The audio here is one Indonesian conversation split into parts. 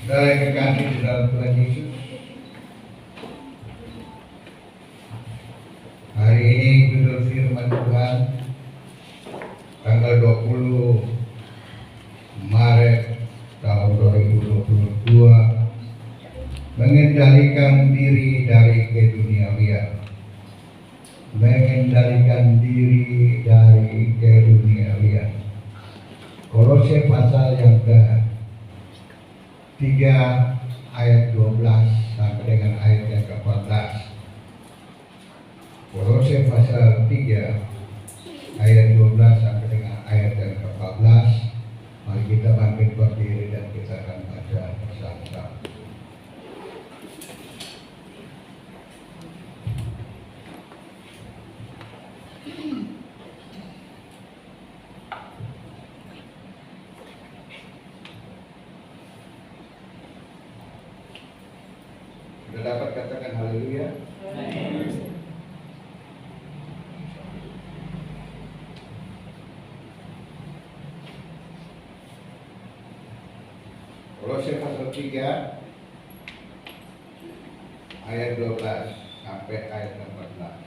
Saudara yang kekasih di dalam Tuhan Yesus, hari ini judul firman Tuhan tanggal 20 Maret tahun 2022, mengendalikan diri dari keduniawian. Mengendalikan diri dari keduniawian. Kolose pasal yang ke-3 ayat 12 sampai dengan ayat yang ke-14. Kolose pasal 3 ayat 12 sampai dengan ayat yang ke-14. Mari kita bangkit berdiri dan kita akan baca bersama-sama. Sudah dapat katakan haleluya? Kolose pasal 3 ayat 12 sampai ayat 14.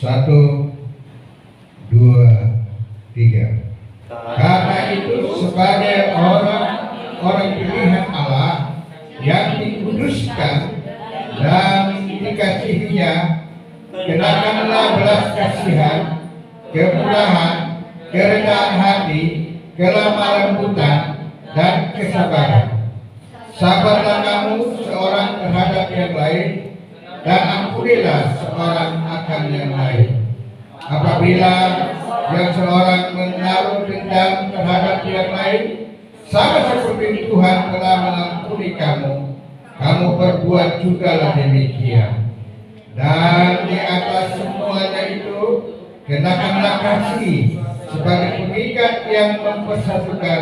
Satu, dua, tiga. Karena itu sebagai orang pilihan Allah yang dikuduskan dan dikasihinya, kenakanlah belas kasihan, kemurahan, kerendahan hati, kelemah lembutan, dan kesabaran. Sabarlah kamu seorang terhadap yang lain, dan ampunilah seorang akan yang lain. Apabila yang seorang menaruh dendam terhadap yang lain, sama seperti Tuhan telah mengampuni kamu, kamu berbuat jugalah demikian. Dan di atas semuanya itu, kenakanlah kasih sebagai pengikat yang mempersatukan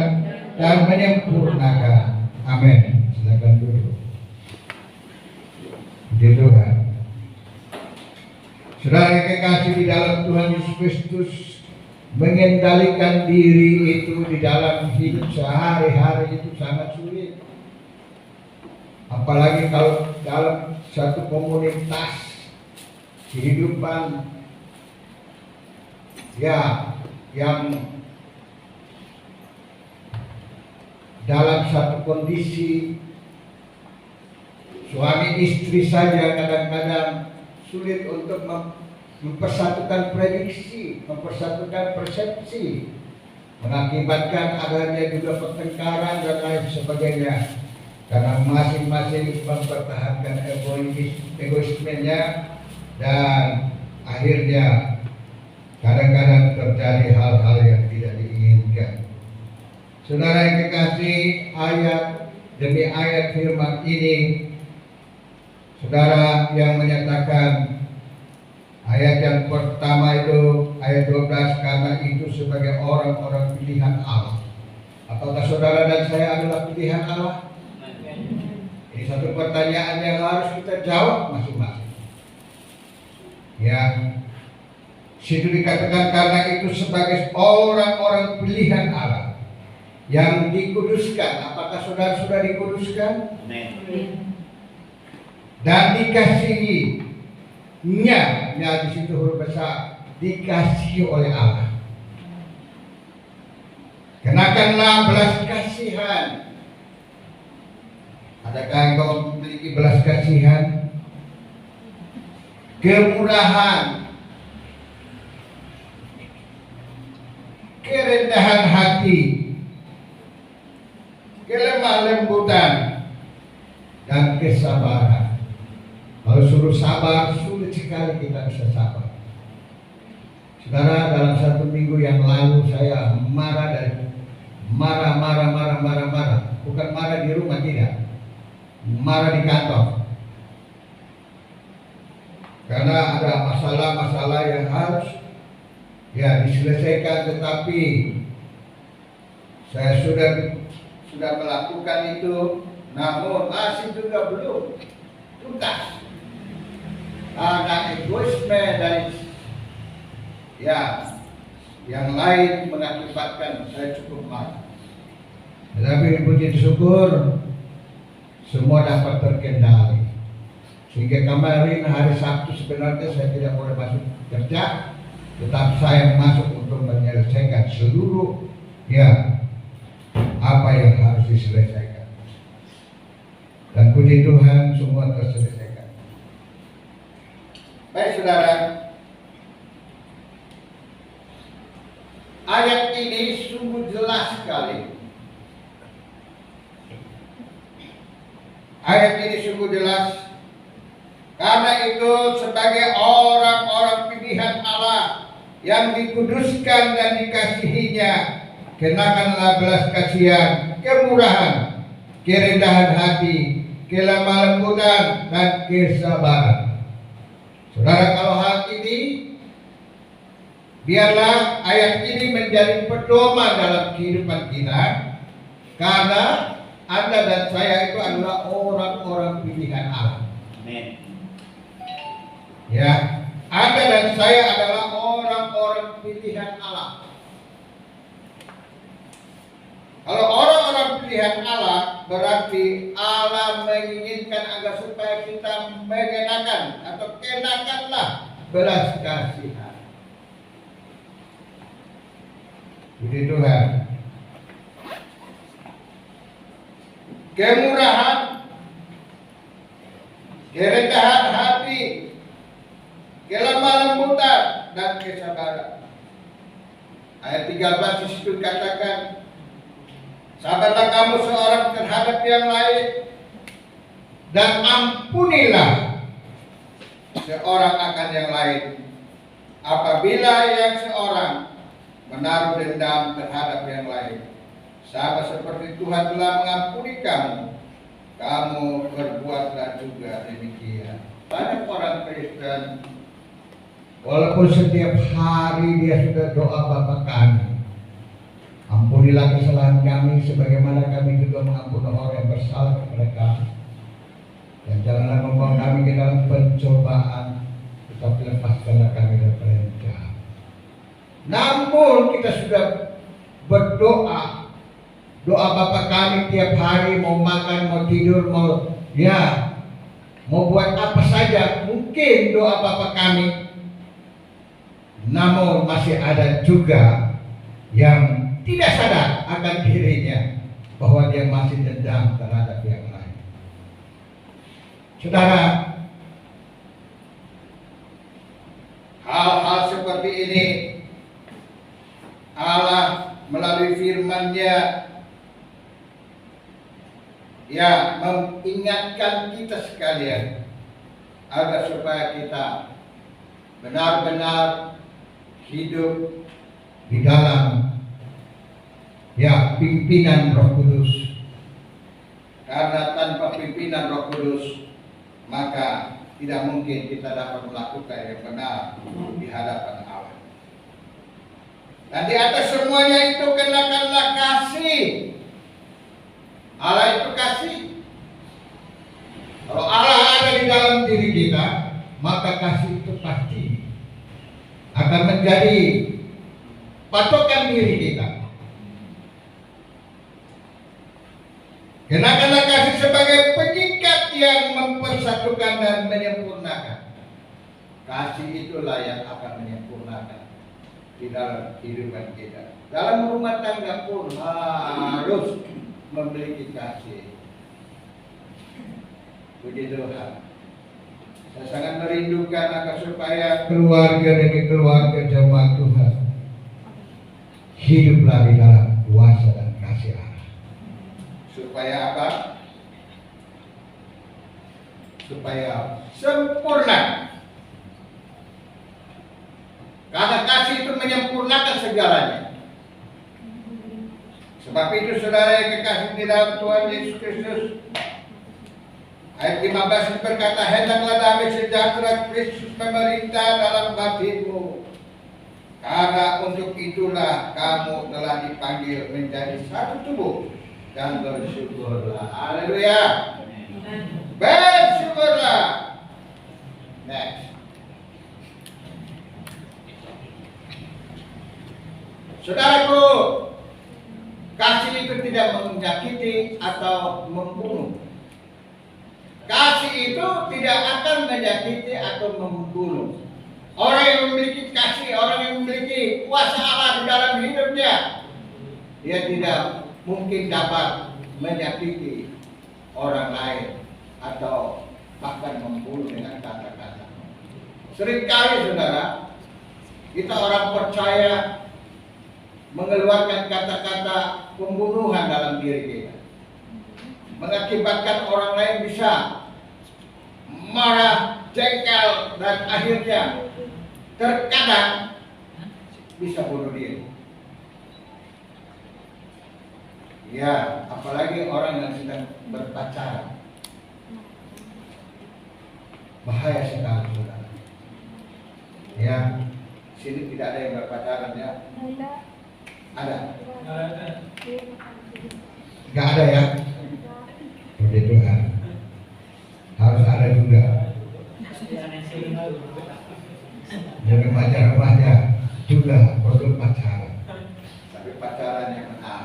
dan menyempurnakan. Amin. Silakan duduk. Puji Tuhan. Saudara yang kekasih di dalam Tuhan Yesus Kristus, mengendalikan diri itu di dalam hidup sehari-hari itu sangat sulit. Apalagi kalau dalam satu komunitas kehidupan ya yang dalam satu kondisi suami istri saja kadang-kadang sulit untuk mempersatukan prediksi, mempersatukan persepsi, mengakibatkan adanya juga pertengkaran dan lain sebagainya, karena masing-masing mempertahankan egoismenya, dan akhirnya kadang-kadang terjadi hal-hal yang tidak diinginkan. Saudara yang kekasih, ayat demi ayat firman ini, saudara yang menyatakan ayat yang pertama itu ayat 12, karena itu sebagai orang-orang pilihan Allah. Apakah saudara dan saya adalah pilihan Allah? Ini satu pertanyaan yang harus kita jawab masing-masing. Ya, situ dikatakan karena itu sebagai orang-orang pilihan Allah yang dikuduskan. Apakah saudara sudah dikuduskan? Dan dikasihinya, ya di situ huruf besar, dikasihi oleh Allah. Kenakanlah belas kasihan. Adakah engkau memiliki belas kasihan? Kemurahan, kerendahan hati, kelemah lembutan, dan kesabaran. Kalau suruh sabar, sulit sekali kita bisa sabar. Saudara, dalam satu minggu yang lalu saya marah. Bukan marah di rumah, tidak. Marah di kantor. Karena ada masalah-masalah yang harus ya diselesaikan, tetapi saya sudah sudah melakukan itu, namun masih juga belum tuntas. Karena egoisme dari yang lain mengakibatkan saya cukup marah. Tetapi puji syukur semua dapat terkendali. Sehingga kemarin hari Sabtu sebenarnya saya tidak boleh masuk kerja, tetapi saya masuk untuk menyelesaikan seluruh apa yang harus diselesaikan. Dan puji Tuhan semua terselesaikan. Baik saudara, ayat ini sungguh jelas sekali. Ayat ini sungguh jelas. Karena itu sebagai orang-orang pilihan Allah yang dikuduskan dan dikasihinya, kenakanlah belas kasihan, kemurahan, kerendahan hati, kelemah lembutan, dan kesabaran. Saudara, kalau hal ini, biarlah ayat ini menjadi pedoman dalam kehidupan kita, karena Anda dan saya itu adalah orang-orang pilihan Allah. Amin. Anda dan saya adalah orang-orang pilihan Allah. Kalau orang-orang pilihan Allah, berarti Allah menginginkan agar supaya kita mengenakan atau kenakanlah belas kasihan. Puji Tuhan. Kemurahan, kerendahan hati, kelemah lembutan, dan kesabaran. Ayat 13 disitu katakan, sabarlah kamu seorang terhadap yang lain, dan ampunilah seorang akan yang lain, apabila yang seorang menaruh dendam terhadap yang lain. Sama seperti Tuhan telah mengampuni kamu, kamu berbuatlah juga demikian. Banyak orang Kristen, walaupun setiap hari dia sudah doa Bapa kami, ampunilah kesalahan kami sebagaimana kami juga mengampuni orang yang bersalah kepada kami, dan janganlah membawa kami ke dalam pencobaan, tetapi lepaskanlah kami daripada yang jahat. Namun kita sudah berdoa, doa Bapa kami tiap hari, mau makan, mau tidur, mau buat apa saja, mungkin doa Bapa kami. Namun masih ada juga yang tidak sadar akan dirinya bahwa dia masih dendam terhadap yang lain. Saudara, hal-hal seperti ini Allah melalui firman-Nya mengingatkan kita sekalian agar supaya kita benar-benar hidup di dalam pimpinan Roh Kudus. Karena tanpa pimpinan Roh Kudus, maka tidak mungkin kita dapat melakukan yang benar di hadapan Allah. Dan di atas semuanya itu kenakanlah kasih. Allah itu kasih. Kalau Allah ada di dalam diri kita, maka kasih itu pasti akan menjadi patokan diri kita. Kenakanlah kasih sebagai pengikat yang mempersatukan dan menyempurnakan. Kasih itulah yang akan menyempurnakan di dalam kehidupan kita. Dalam rumah tangga pun harus memiliki kasih. Puji Tuhan. Saya sangat merindukan agar supaya keluarga demi keluarga jemaat Tuhan hiduplah di dalam kuasa dan kasih Allah. Supaya apa? Supaya sempurna. Karena kasih itu menyempurnakan segalanya. Sebab itu saudara yang kekasih di dalam Tuhan Yesus Kristus, ayat 15 berkata, hendaklah damai sejahtera Kristus memerintah dalam batinmu, karena untuk itulah kamu telah dipanggil menjadi satu tubuh dan bersyukurlah. Haleluya. Bersyukurlah. Next. Saudaraku, kasih itu tidak menyakiti atau membunuh. Kasih itu tidak akan menyakiti atau membunuh. Orang yang memiliki kasih, orang yang memiliki kuasa Allah di dalam hidupnya, dia tidak mungkin dapat menyakiti orang lain atau bahkan membunuh dengan kata-kata. Seringkali saudara, kita orang percaya mengeluarkan kata-kata pembunuhan dalam diri kita, mengakibatkan orang lain bisa marah, jengkel, dan akhirnya terkadang bisa bunuh diri. Ya, apalagi orang yang sedang berpacaran. Bahaya sekali, saudara. Ya, sini tidak ada yang berpacaran ya? Ada? Gak ada ya? Puji Tuhan. Harus ada juga. Jadi remaja-remaja juga perlu pacaran. Tapi pacaran yang benar,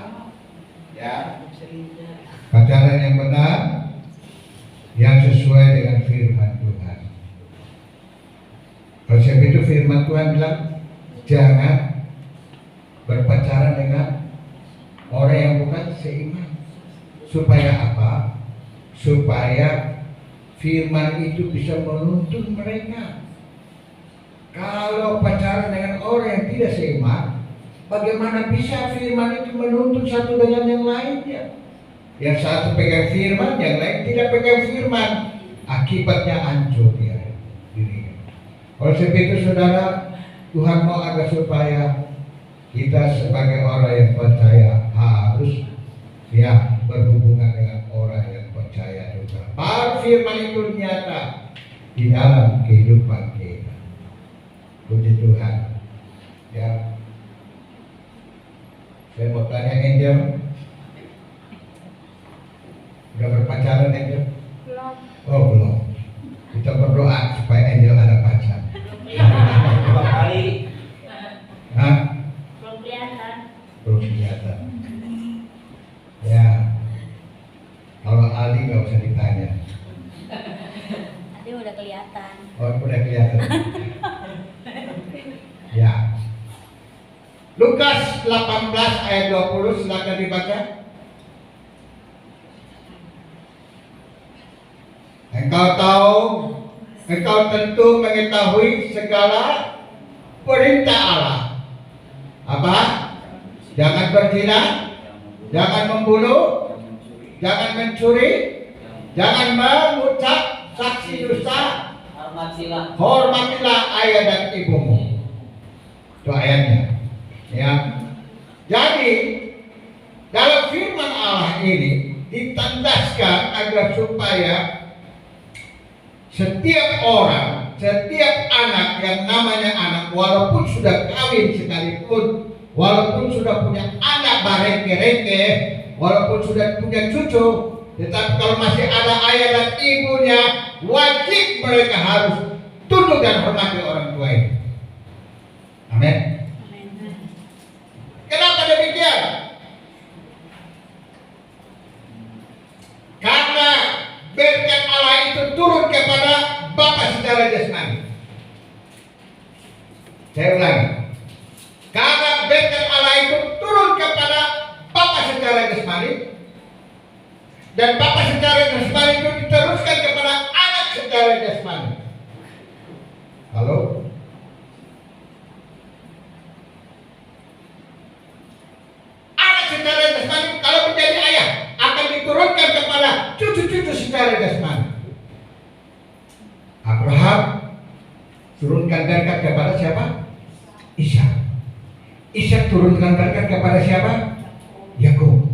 ya. Pacaran yang benar, yang sesuai dengan firman Tuhan. Kalau sebab itu firman Tuhan bilang, jangan berpacaran dengan orang yang bukan seiman. Supaya apa? Supaya firman itu bisa menuntun mereka. Kalau pacaran dengan orang yang tidak seiman, bagaimana bisa firman itu menuntun satu dengan yang lainnya? Yang satu pegang firman, yang lain tidak pegang firman. Akibatnya hancur dia dirinya. Oleh sebab itu saudara, Tuhan mau agar supaya kita sebagai orang yang percaya harus ya berhubungan dengan orang yang percaya juga. Baru firman itu nyata di dalam kehidupan kita. Puji Tuhan. Ya. Saya mau tanya Angel, udah berpacaran Angel? Belum. Oh belum. Kita berdoa supaya Angel ada pacar. Dua kali. Hah? Belum kelihatan. Belum kelihatan. Ya. Kalau Ali nggak usah ditanya. Tadi udah kelihatan. Oh udah kelihatan. Ya. Lukas 18 ayat 20 silakan dibaca. Engkau tentu mengetahui segala perintah Allah. Apa? Jangan berzina, jangan membunuh, jangan mencuri, jangan mengucap saksi dusta, hormatilah ayah dan ibumu. Itu ayatnya. Ya. Jadi dalam firman Allah ini ditandaskan agar supaya setiap orang, setiap anak yang namanya anak, walaupun sudah kawin sekalipun, walaupun sudah punya anak barengke-rengke, walaupun sudah punya cucu, tetapi kalau masih ada ayah dan ibunya, wajib mereka harus tunduk dan hormati orang tua itu. Amin. Kenapa demikian? Karena berkat Allah itu turun kepada Bapa secara jasmani. Saya ulangi. Karena berkat Allah itu turun kepada Bapa secara jasmani, dan Bapa secara jasmani itu diteruskan kepada anak secara jasmani. Halo? Anak secara jasmani kalau menjadi ayah akan diturunkan kepada cucu-cucu secara jasmani. Abraham turunkan berkat kepada siapa? Ishak. Ishak turunkan berkat kepada siapa? Yakub.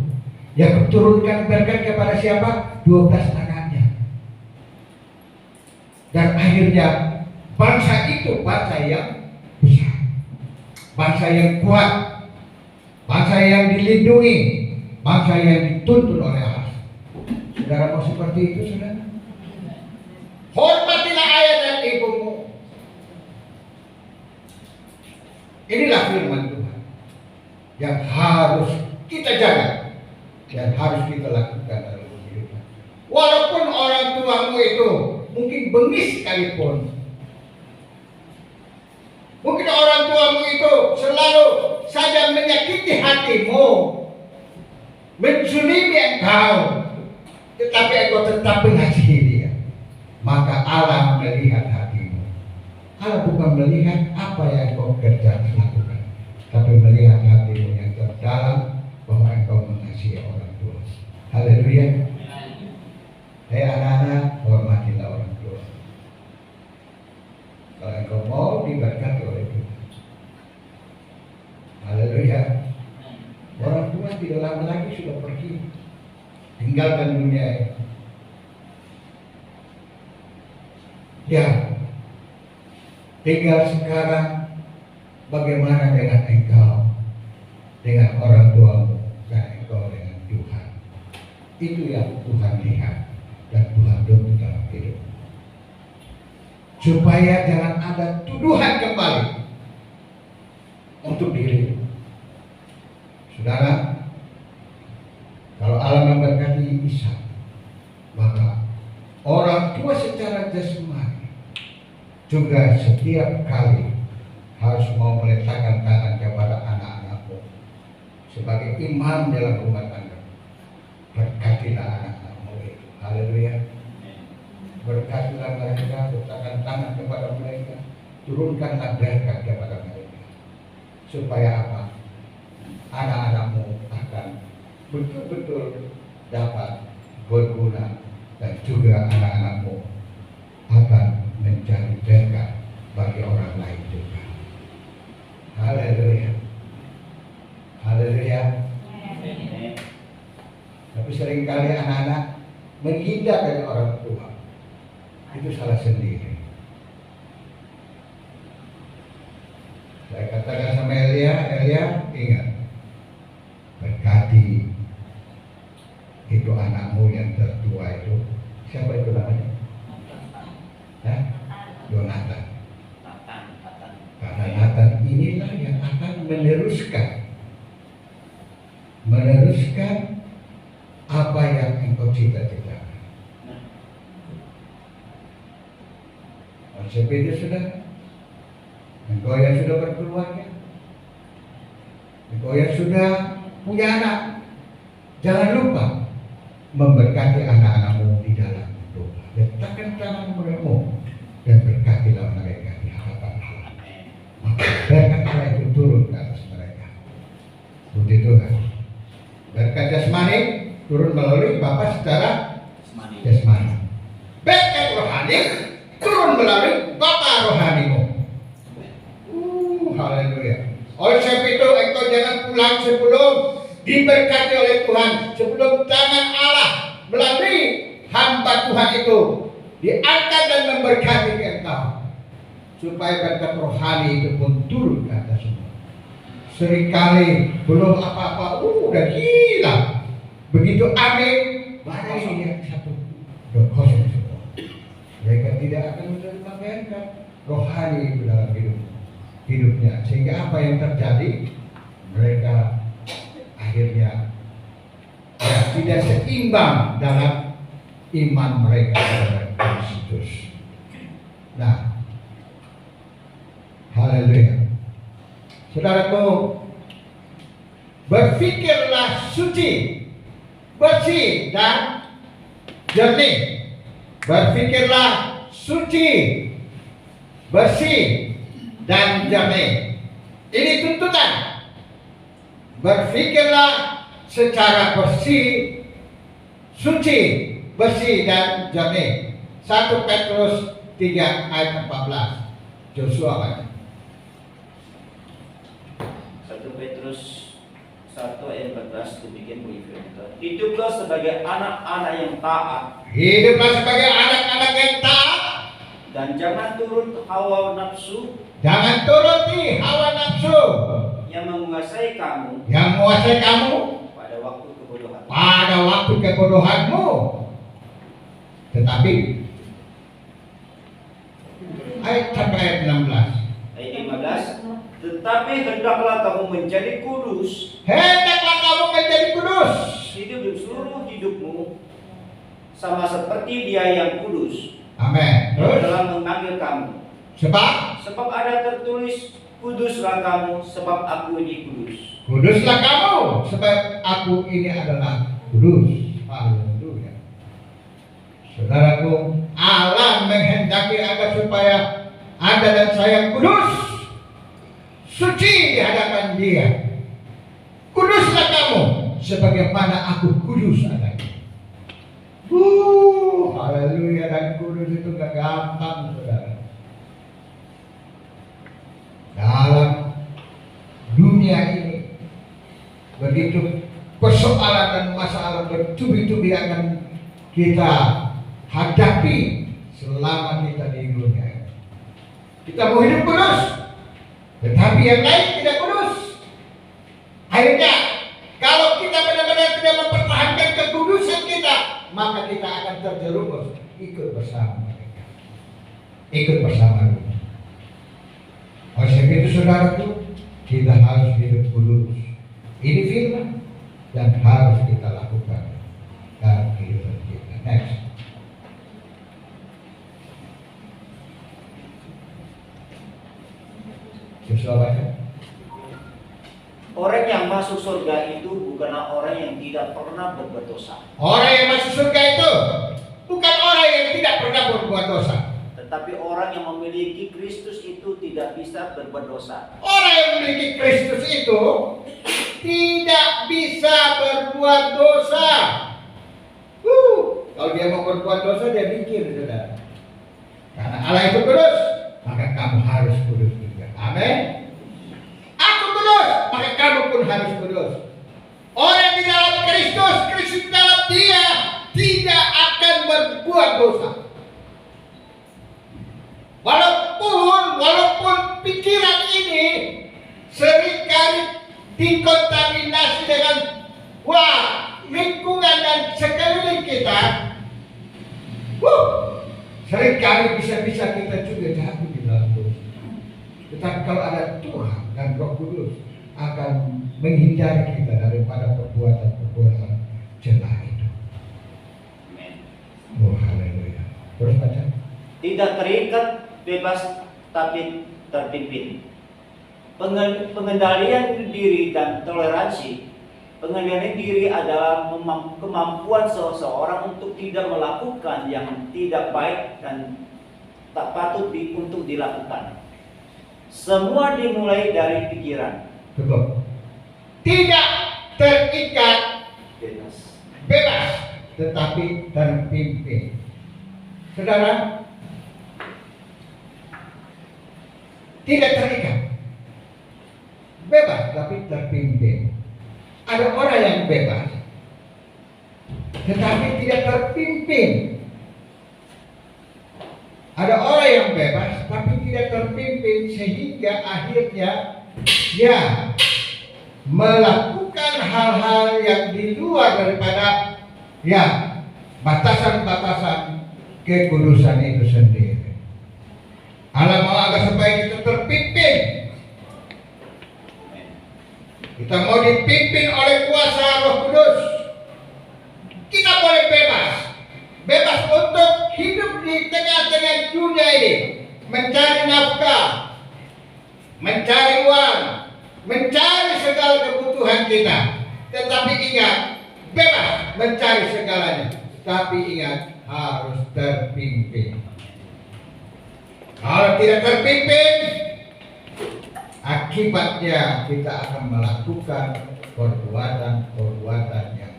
Yakub turunkan berkat kepada siapa? 12 anaknya. Dan akhirnya bangsa itu bangsa yang besar, bangsa yang kuat, bangsa yang dilindungi, bangsa yang dituntun oleh Allah. Saudara mau seperti itu, saudara? Hormatilah ayah dan ibumu. Inilah firman Tuhan yang harus kita jaga dan harus kita lakukan dalam kehidupan. Walaupun orang tuamu itu mungkin bengis sekalipun, mungkin orang tuamu itu selalu saja menyakiti hatimu, menzalimi engkau, tetapi engkau tetap mengasihi dia. Maka Allah melihat hatimu. Allah bukan melihat apa yang engkau kerjakan lakukan, tapi melihat hatimu yang terdalam bahwa engkau mengasihi orang tua. Haleluya. Hei anak-anak, hormatilah orang tua. Kalau engkau mau diberkati oleh Tuhan. Haleluya. Orang tua tidak lama lagi sudah pergi, tinggalkan dunia ini. Ya, tinggal sekarang bagaimana dengan engkau, dengan orang tuamu, dan engkau dengan Tuhan. Itu yang Tuhan lihat dan Tuhan tuntut dalam hidup. Supaya jangan ada tuduhan kembali untuk diri. Saudara, kalau Allah memberkati Ishak, maka orang tua secara jasmani juga setiap kali harus mau meletakkan tangan kepada anak-anakmu sebagai imam dalam rumah tangga. Berkatilah anak-anakmu itu. Haleluya. Berkatilah mereka, letakkan tangan kepada mereka, turunkanlah berkat kepada mereka. Supaya apa? Anak-anakmu akan betul-betul dapat berguna dan juga anak-anakmu akan menjadi berkat bagi orang lain juga. Haleluya. Haleluya. Tapi seringkali anak-anak menghindar dari orang tua. Itu salah sendiri. Saya katakan sama Elia, ingat, berkati itu anakmu yang tertua itu. Siapa itu namanya? Yonatan. Karena Nathan inilah yang akan meneruskan apa yang engkau cita-citakan. Siapa itu sudah? Engkau yang sudah berkeluarga, engkau yang sudah punya anak, jangan lupa memberkati anak-anakmu di dalam doa. Letakkan tanganmu dan berkatilah mereka di hadapan Allah. Maka berkat Allah itu turun ke atas mereka. Puji Tuhan. Berkat jasmani turun melalui Bapa secara jasmani. Berkat rohani turun melalui Bapa rohanimu. Haleluya. Oleh sebab itu engkau jangan pulang sebelum diberkati oleh Tuhan, sebelum tangan Allah melalui hamba Tuhan itu diangkat dan memberkati engkau, supaya berkat rohani itu pun turun ke atas semua. Seringkali belum apa-apa, udah gila. Begitu amin, baru dia satu kosong semua. Mereka tidak akan menerima berkat rohani itu dalam hidupnya, sehingga apa yang terjadi, mereka akhirnya tidak seimbang dalam iman mereka kepada Kristus. Nah, haleluya. Saudaraku, berpikirlah suci, bersih dan jernih. Berpikirlah suci, bersih dan jernih. Ini tuntutan. Berpikirlah secara bersih, suci, bersih dan jernih. 1 Petrus 3 ayat 14. Joshua baca. 1 Petrus 1 ayat 14 demikian bunyi firman Tuhan. Hiduplah sebagai anak-anak yang taat. Hiduplah sebagai anak-anak yang taat. Dan jangan turut hawa nafsu. Jangan turuti hawa nafsu Yang menguasai kamu. Yang menguasai kamu Pada waktu kebodohan. waktu kebodohanmu. Tetapi ayat 16. Ayat 15. Tetapi hendaklah kamu menjadi kudus. Hendaklah kamu menjadi kudus. Hidup di seluruh hidupmu sama seperti Dia yang kudus. Amin. Terus, Dalam memanggil kamu. sebab ada tertulis, kuduslah kamu sebab aku ini kudus. kuduslah kamu, sebab aku ini adalah kudus. Haleluya. Saudaraku, Allah menghendaki agar supaya Anda dan saya kudus, suci di hadapan Dia. Kuduslah kamu, sebagaimana aku kudus adanya. Haleluya. Dan kudus itu gak gampang, saudara. Dalam dunia ini begitu persoalan dan masalah bertubi-tubi akan kita hadapi selama kita di dunia ini. Kita mau hidup kudus, tetapi yang lain tidak kudus. Akhirnya kalau kita benar-benar tidak mempertahankan kekudusan kita, maka kita akan terjerumus ikut bersama mereka, ikut bersama mereka. Oleh sebab itu saudaraku, kita harus hidup kudus. Ini firman yang harus kita lakukan dalam kehidupan kita. Next. Sesuai. Orang yang masuk surga itu bukanlah orang yang tidak pernah berbuat dosa. Orang yang masuk surga itu bukan orang yang tidak pernah berbuat dosa. Tetapi orang yang memiliki Kristus itu tidak bisa berbuat dosa. Orang yang memiliki Kristus itu tidak bisa berbuat dosa. Kalau dia mau berbuat dosa, dia mikir, saudara. Karena Allah itu kudus, maka kamu harus kudus juga. Amin. Aku kudus, maka kamu pun harus kudus. Orang di dalam Kristus, Kristus di dalam Dia tidak akan berbuat dosa. Walaupun pikiran ini seringkali dikontaminasi dengan lingkungan dan sekeliling kita, seringkali bisa-bisa kita juga jatuh di dalam dosa. Tetapi kalau ada Tuhan dan Roh Kudus akan menghindari kita daripada perbuatan-perbuatan celah itu. Amen. Oh, haleluya. Terus baca. Tidak terikat, bebas, tapi terpimpin. Pengendalian diri dan toleransi. Pengendalian diri adalah kemampuan seseorang untuk tidak melakukan yang tidak baik dan tak patut untuk dilakukan. Semua dimulai dari pikiran. Betul. Tidak terikat, bebas, tetapi terpimpin. Saudara, tidak terikat, bebas, tapi terpimpin. Ada orang yang bebas, tetapi tidak terpimpin. Ada orang yang bebas, tapi tidak terpimpin, sehingga akhirnya dia melakukan hal-hal yang di luar daripada batasan-batasan kekudusan itu sendiri. Allah mau agar supaya kita terpimpin. Kita mau dipimpin oleh kuasa Roh Kudus. Kita boleh bebas. Bebas untuk hidup di tengah-tengah dunia ini. Mencari nafkah, mencari uang, mencari segala kebutuhan kita. Tetapi ingat, bebas mencari segalanya. Tapi ingat, harus terpimpin. Kalau tidak terpimpin, akibatnya kita akan melakukan perbuatan-perbuatan yang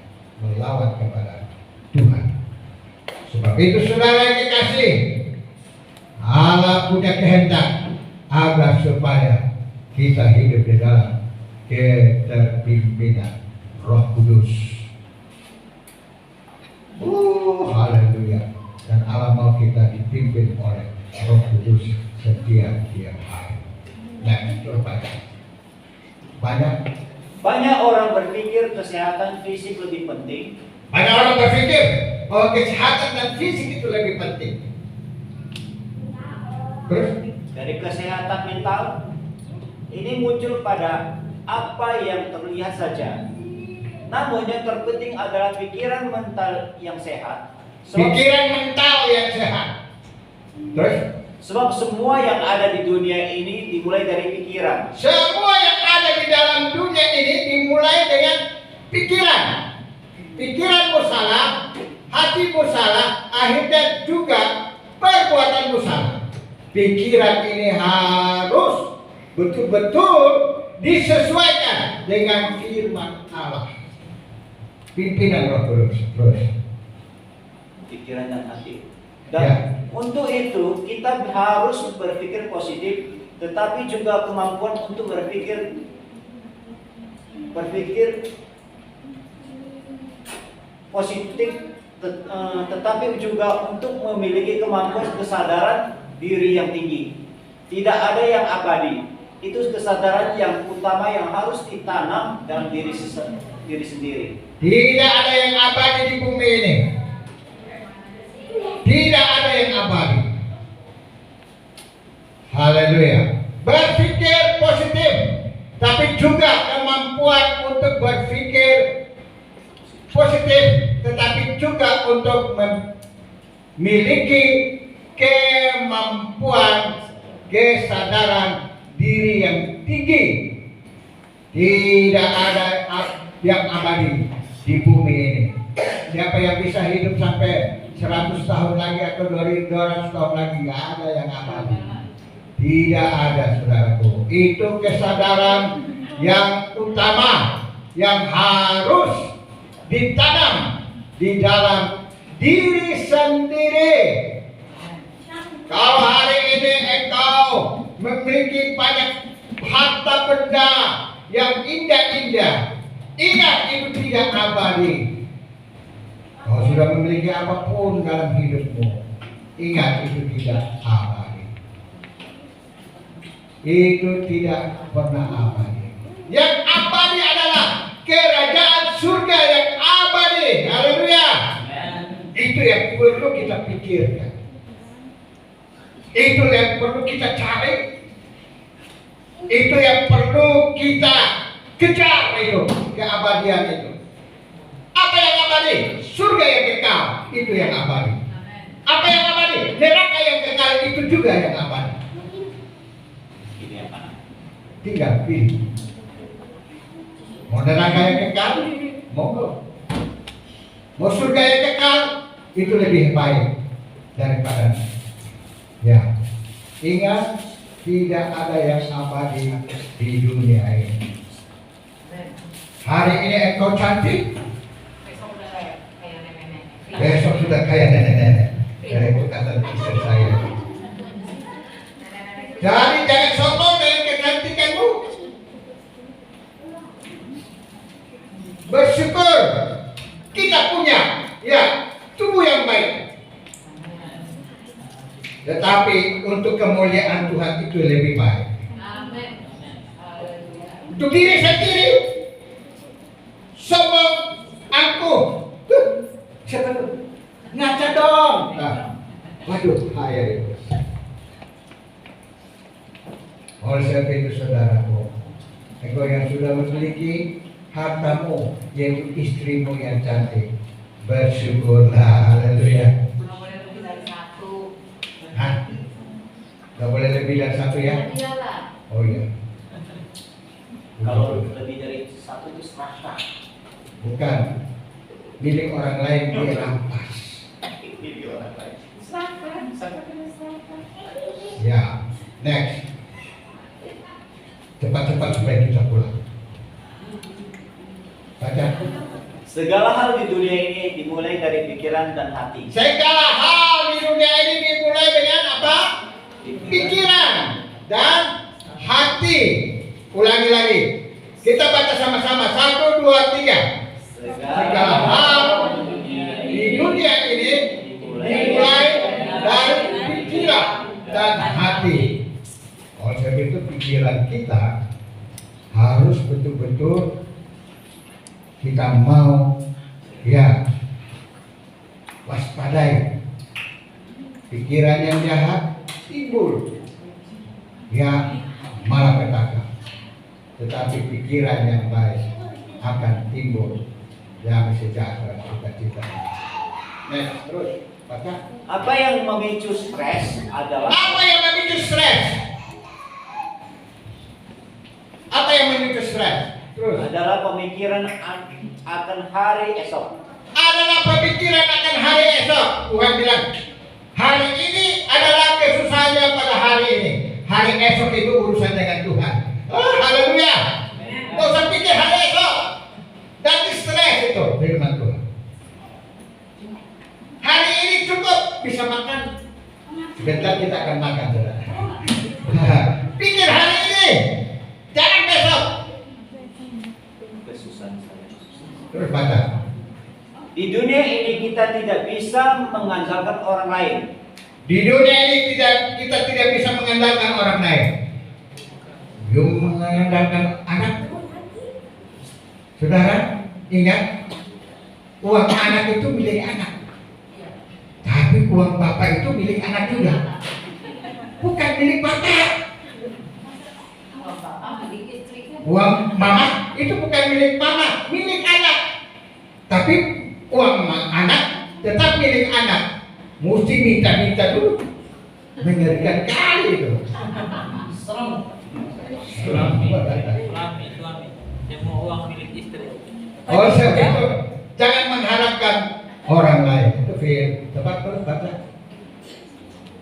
melawan kepada Tuhan. Sebab itu saudara yang dikasih, Allah punya kehendak agar supaya kita hidup di dalam keterpimpinan Roh Kudus. Haleluya. Dan Allah mau kita dipimpin oleh Roh Kudus setiap hari. Nah, itu banyak orang berpikir kesehatan fisik lebih penting Banyak orang berpikir bahwa kesehatan dan fisik itu lebih penting. Terus Dari kesehatan mental ini muncul pada apa yang terlihat saja. Namun yang terpenting adalah pikiran mental yang sehat. pikiran mental yang sehat. Terus Sebab semua yang ada di dunia ini dimulai dari pikiran. semua yang ada di dalam dunia ini dimulai dengan pikiran. Pikiranmu salah, hatimu salah, akhirnya juga perbuatanmu salah. Pikiran ini harus betul-betul disesuaikan dengan firman Allah. Pimpinan Roh Kudus. Terus Pikiran dan hati. Dan Ya. untuk itu kita harus berpikir positif, tetapi juga kemampuan untuk berpikir positif, tetapi juga untuk memiliki kemampuan kesadaran diri yang tinggi. Tidak ada yang abadi. Itu kesadaran yang utama yang harus ditanam dalam diri sendiri. tidak ada yang abadi di bumi ini. Tidak ada yang abadi. Haleluya. Berpikir positif, tapi juga kemampuan untuk berpikir positif, tetapi juga untuk memiliki kemampuan kesadaran diri yang tinggi. Tidak ada yang abadi di bumi ini. Siapa yang bisa hidup sampai 100 tahun lagi atau 200 tahun lagi, nggak ada yang abadi. Tidak ada, saudaraku. Itu kesadaran yang utama yang harus ditanam di dalam diri sendiri. Kalau hari ini engkau memiliki banyak harta benda yang indah-indah, ingat itu tidak abadi. Kau sudah memiliki apapun dalam hidupmu, ingat itu tidak abadi. Itu tidak pernah abadi. Yang abadi adalah kerajaan surga yang abadi. Haleluya. Itu yang perlu kita pikirkan. Itu yang perlu kita cari. Itu yang perlu kita kejar, itu keabadian itu. Apa yang abadi? Surga yang kekal, itu yang abadi. Apa yang abadi? Neraka yang kekal, itu juga yang abadi. Tinggal pilih. Mau neraka yang kekal, monggo. Mau surga yang kekal, itu lebih baik daripada. Ya, ingat, tidak ada yang abadi di dunia ini. Hari ini engkau cantik, besok sudah kayak nenek-nenek. Dari perkataan istri saya. Jadi jangan sombong dengan kecantikanmu. Bersyukur kita punya ya tubuh yang baik. Tetapi untuk kemuliaan Tuhan itu lebih baik. Untuk diri sendiri sombong angkuh. Siapa tuh? Ngaca dong. Nah, waduh, bahaya itu. Oleh sebab itu saudaraku, engkau yang sudah memiliki hartamu, yaitu istrimu yang cantik, bersyukurlah. Haleluya. Hah? Gak boleh lebih dari satu ya? Oh iya. Kalau lebih dari satu itu serata. Bukan. Milik orang lain dia rampas. Milik orang lain. Ya, next. Cepat-cepat supaya kita pulang. Baca. Segala hal di dunia ini dimulai dari pikiran dan hati. Segala hal di dunia ini dimulai dengan apa? Pikiran dan hati. Ulangi lagi. Kita baca sama-sama. 1, 2, 3. Segala hal di dunia ini dimulai dari pikiran dan hati. Oleh sebab itu pikiran kita harus betul-betul kita mau ya waspadai. Pikiran yang jahat timbul, ya malapetaka. Tetapi pikiran yang baik akan timbul yang sejahtera, cita-cita. Next, terus baca. Apa yang memicu stres adalah Apa yang memicu stres? Apa yang memicu stres? Terus. adalah pemikiran akan hari esok. Adalah pemikiran akan hari esok. Tuhan bilang, hari ini adalah kesusahannya pada hari ini. Hari esok itu urusan dengan Tuhan. Oh, haleluya. Gak usah pikir hari esok. Dan stres itu firman Tuhan. Hari ini cukup bisa makan. Sebentar kita akan makan, saudara. Pikir hari ini, jangan besok. Kesusahan saya. Terus baca. Di dunia ini kita tidak bisa mengandalkan orang lain. Di dunia ini kita tidak bisa mengandalkan orang lain. Yang mengandalkan anak. Saudara, ingat, uang anak itu milik anak. Tapi uang bapak itu milik anak juga. Bukan milik bapak. Uang mama itu bukan milik mama, milik anak. Tapi uang anak tetap milik anak. Mesti minta-minta dulu. Mengerikan kali itu. Suami yang mau uang milik istri. Oh, itu jangan mengharapkan orang lain. Itu tepat, terus baca.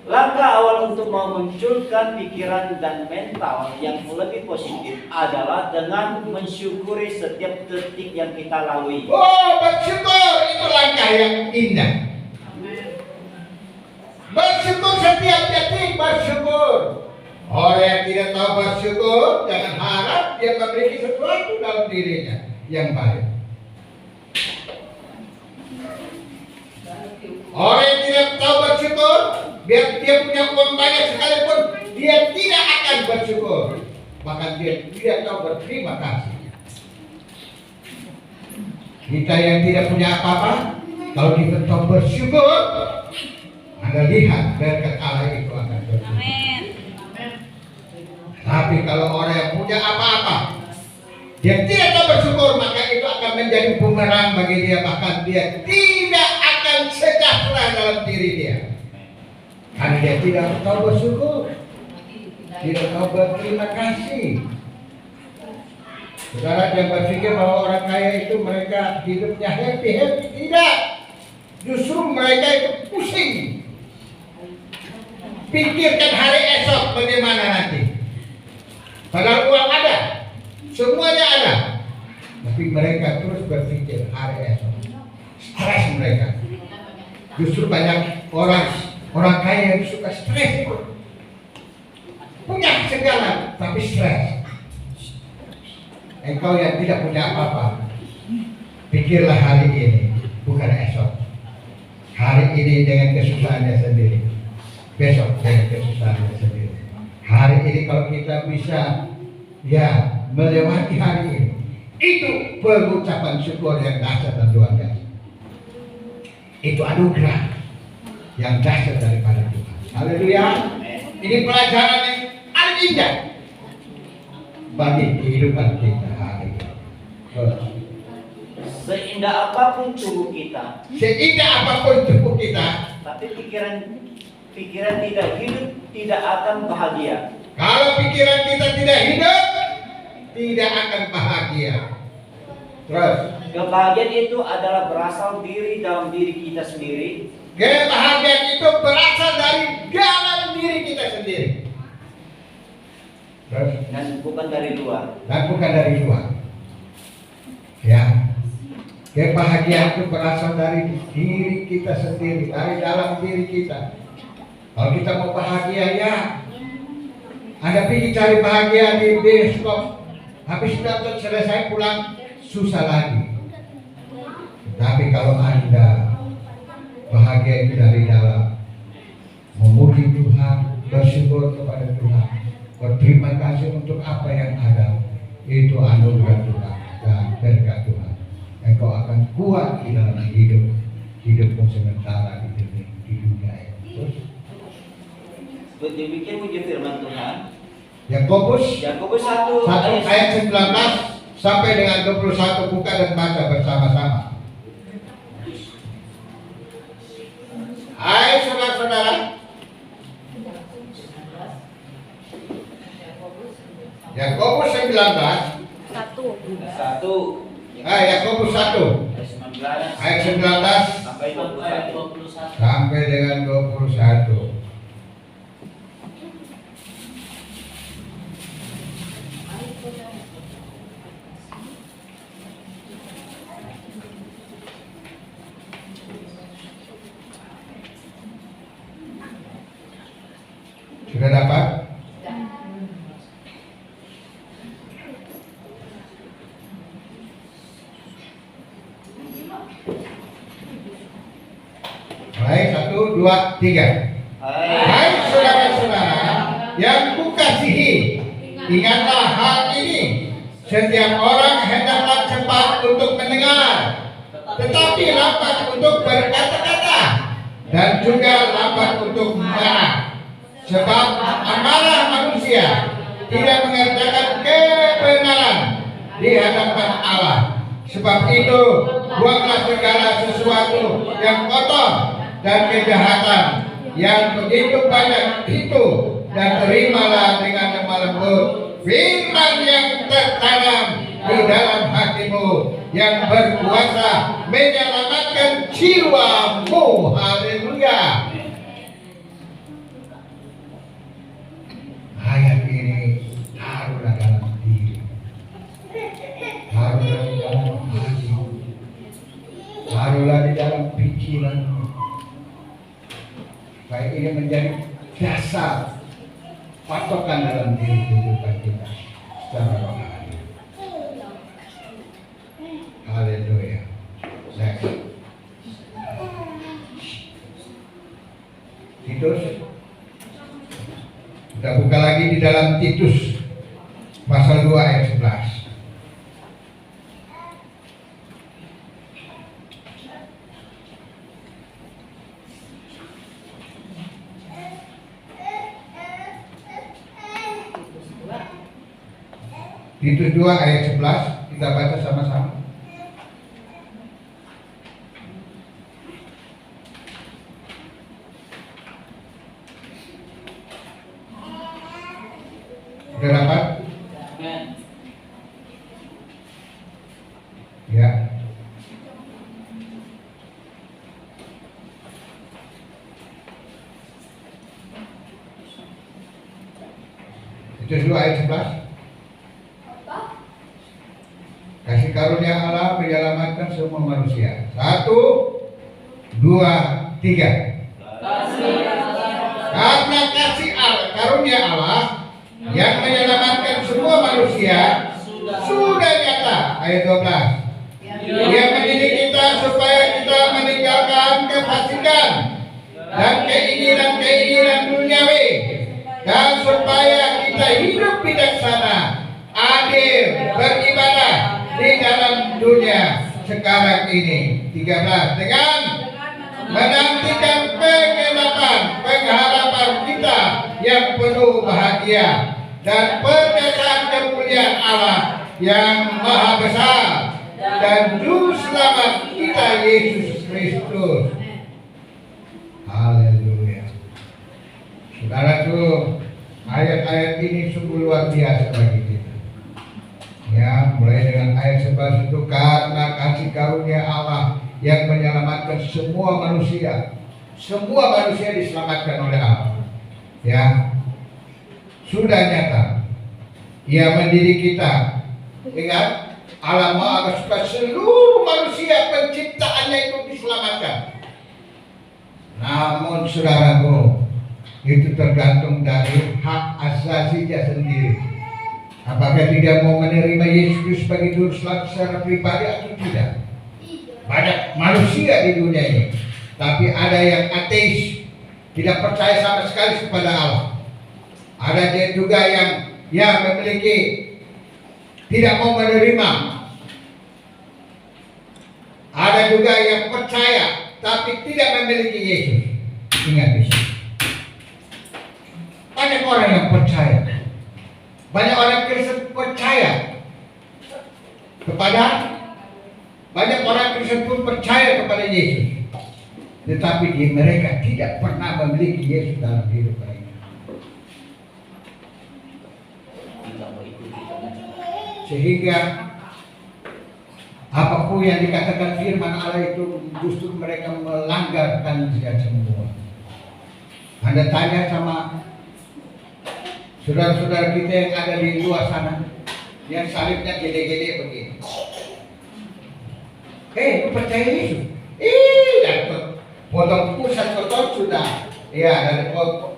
Langkah awal untuk memunculkan pikiran dan mental yang lebih positif adalah dengan mensyukuri setiap detik yang kita lalui. Oh, bersyukur itu langkah yang indah. Bersyukur setiap detik, bersyukur. Orang yang tidak tahu bersyukur, jangan harap dia memiliki sesuatu dalam dirinya yang baik. Orang yang tidak tahu bersyukur, biar dia punya uang banyak sekalipun, dia tidak akan bersyukur. Bahkan dia tidak tahu berterima kasih. Kita yang tidak punya apa-apa, kalau kita tahu bersyukur, Anda lihat berkat Allah itu akan bersyukur. Amin. Tapi kalau orang yang punya apa-apa, dia tidak tahu bersyukur, maka itu akan menjadi bumerang bagi dia. Bahkan dia tidak akan sejahtera dalam diri dia. Karena dia tidak tahu bersyukur, tidak tahu berterima kasih. Saudara, jangan berpikir bahwa orang kaya itu mereka hidupnya happy-happy. Tidak. Justru mereka itu pusing. Pikirkan hari esok bagaimana nanti. Padahal uang ada, semuanya ada, tapi mereka terus berpikir hari esok. Stres mereka. Justru banyak orang kaya yang suka stres. Punya segala, tapi stres. Engkau yang tidak punya apa-apa, pikirlah hari ini, bukan esok. Hari ini dengan kesusahannya sendiri, besok dengan kesusahannya sendiri. Hari ini kalau kita bisa melewati hari ini, itu pengucapan syukur yang dahsyat dan luar biasa. Itu anugerah yang dahsyat daripada Tuhan. Haleluya. Ini pelajaran yang paling indah bagi kehidupan kita hari ini. Seindah apapun tubuh kita, Seindah apapun tubuh kita, tapi pikiran tidak hidup tidak akan bahagia. kalau pikiran kita tidak hidup, tidak akan bahagia. Terus, Kebahagiaan itu adalah berasal dalam diri kita sendiri. kebahagiaan itu berasal dari dalam diri kita sendiri. Terus, Dan bukan dari luar. dan bukan dari luar. Ya, kebahagiaan itu berasal dari diri kita sendiri, dari dalam diri kita. Kalau kita mau bahagia, ya, Anda pergi cari bahagia di bioskop, habis nonton selesai pulang susah lagi. Tapi kalau Anda bahagia itu dari dalam, memuji Tuhan, bersyukur kepada Tuhan, berterima kasih untuk apa yang ada, itu anugerah Tuhan dan berkat Tuhan. Engkau akan kuat di dalam hidup hidupmu sementara di dunia ini. Terus Dibikin puji firman Tuhan. Yakobus Yakobus 1 ayat 19 sampai dengan 21, buka dan baca bersama-sama. Hai saudara-saudara, Yakobus 19 1. Yakobus 1 ayat 19 sampai 21. sampai dengan 21. Sudah dapat? Baik, 1, 2, 3. Hai saudara-saudara yang kukasihi, ingatlah hal ini. Setiap orang hendaklah cepat untuk mendengar, tetapi lambat untuk berkata-kata, dan juga lambat untuk marah. Sebab amarah manusia tidak mengerjakan kebenaran di hadapan Allah. Sebab itu buanglah segala sesuatu yang kotor dan kejahatan yang begitu banyak itu, dan terimalah dengan lemah lembut firman yang tertanam di dalam hatimu, yang berkuasa menyelamatkan jiwamu. Haleluya. Ayat ini taruhlah dalam diri, taruhlah di dalam hati, taruhlah di dalam pikiranmu, supaya ini menjadi dasar patokan dalam diri kehidupan kita secara rohani. Haleluya. Next. Titus. Kita buka lagi di dalam Titus pasal 2 ayat 11. Titus 2 ayat 11, kita baca sama-sama. Sudah dapat? Ya. Titus 2 ayat 11. Kasih karunia Allah menyelamatkan semua manusia. 1, 2, 3. Karena kasih karunia Allah yang menyelamatkan semua manusia sudah nyata. Ayat 12. Dia mendidik kita supaya kita meninggalkan kefasikan dan keinginan-keinginan duniawi, dan supaya kita hidup bijaksana, adil, beribadah di dalam dunia sekarang ini. 13. Dengan menantikan penggenapan pengharapan kita yang penuh bahagia dan pernyataan kemuliaan Allah yang maha besar dan juru selamat kita Yesus Kristus. Haleluya. Saudaraku, ayat-ayat ini sungguh luar biasa bagi kita. Ya, mulai dengan ayat 11 itu, karena kasih karunia Allah yang menyelamatkan semua manusia. Semua manusia diselamatkan oleh Allah. Ya, sudah nyata. Ia mendidik kita. Ingat, Allah Maha supaya seluruh manusia penciptaannya itu diselamatkan. Namun saudaraku, itu tergantung dari hak asasi dia sendiri. Apakah dia mau menerima Yesus sebagai juru selamat secara pribadi atau tidak? Banyak manusia di dunia ini, tapi ada yang ateis, tidak percaya sama sekali kepada Allah. Ada juga yang memiliki, tidak mau menerima. Ada juga yang percaya tapi tidak memiliki Yesus. Ingat itu. Banyak orang yang percaya, banyak orang Kristen percaya kepada, banyak orang Kristen pun percaya kepada Yesus, tetapi mereka tidak pernah memiliki Yesus dalam hidup mereka. Sehingga apapun yang dikatakan firman Allah itu justru mereka melanggarkan dia semua. Anda tanya sama saudara-saudara kita yang ada di luar sana, yang salibnya gede-gede begini. Percaya Yesus? Dan potong pusat kotor sudah, ya, dari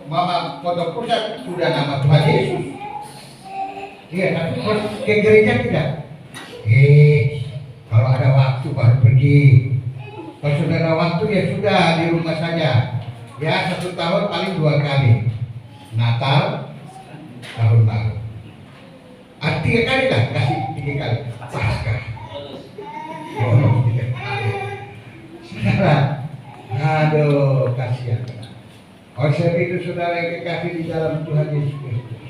mama potong pusat sudah nama Tuhan Yesus. Iya, tapi ke gereja tidak. Kalau ada waktu baru pergi. Kalau sudah ada waktu ya sudah di rumah saja. Ya 1 tahun paling 2 kali. Natal, tahun baru. 3 kali lah, kasih 3 kali. Paskah. Saudara, aduh kasihan. Oleh sebab itu saudara yang kekasih di dalam Tuhan Yesus Kristus,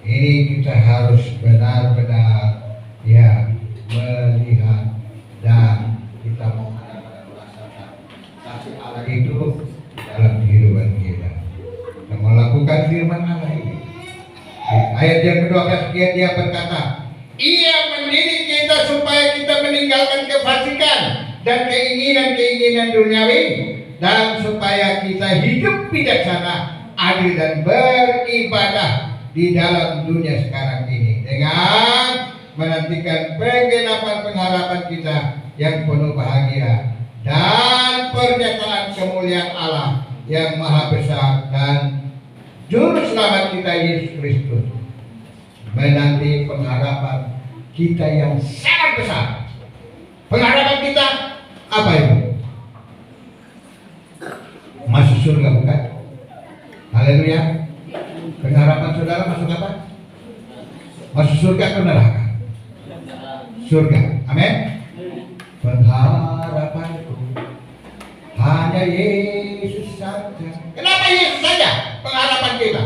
ini kita harus benar-benar ya melihat dan kita merasakan kasih Allah itu dalam kehidupan kita. Kita melakukan firman Allah ini. Ayat yang ke-12 dia berkata, Ia mendidik kita supaya kita meninggalkan kefasikan dan keinginan-keinginan duniawi, dan supaya kita hidup bijaksana, adil dan beribadah di dalam dunia sekarang ini dengan menantikan penggenapan pengharapan kita yang penuh bahagia dan pernyataan kemuliaan Allah yang maha besar dan juru selamat kita Yesus Kristus. Menanti pengharapan kita yang sangat besar. Pengharapan kita apa itu? Masuk surga, bukan? Haleluya. Pengharapan saudara masuk apa? Masuk surga atau neraka? Surga. Amin. Pengharapanku hanya Yesus saja. Kenapa Yesus saja pengharapan kita?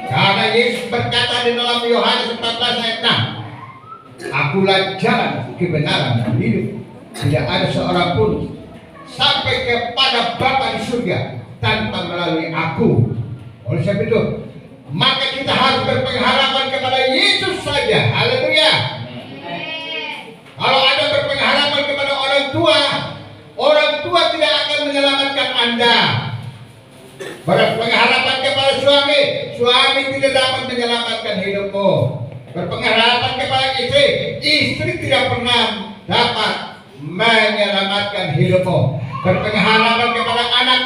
Karena Yesus berkata di dalam Yohanes 14 ayat 6, Akulah jalan, kebenaran dan hidup. Tidak ada seorang pun sampai kepada Bapa di surga tanpa melalui aku. Oleh sebab itu, maka kita harus berpengharapan kepada Yesus saja. Haleluya. Kalau Anda berpengharapan kepada orang tua tidak akan menyelamatkan Anda. Berpengharapan kepada suami tidak dapat menyelamatkan hidupmu. Berpengharapan kepada istri tidak pernah dapat menyelamatkan hidupmu. Berpengharapan kepada anak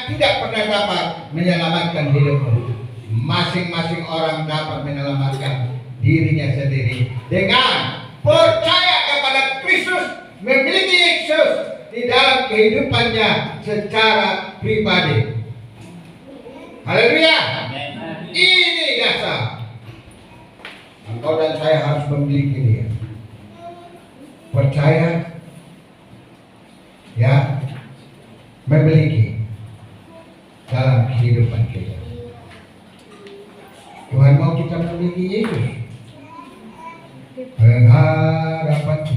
tidak pernah dapat menyelamatkan hidupmu. Masing-masing orang dapat menyelamatkan dirinya sendiri dengan percaya kepada Kristus, memiliki Yesus di dalam kehidupannya secara pribadi. Haleluya. Ini dasar. Engkau dan saya harus memiliki dia. Percaya, ya, memiliki dalam kehidupan kita. Tuhan mau kita memiliki Yesus. Pengharapanku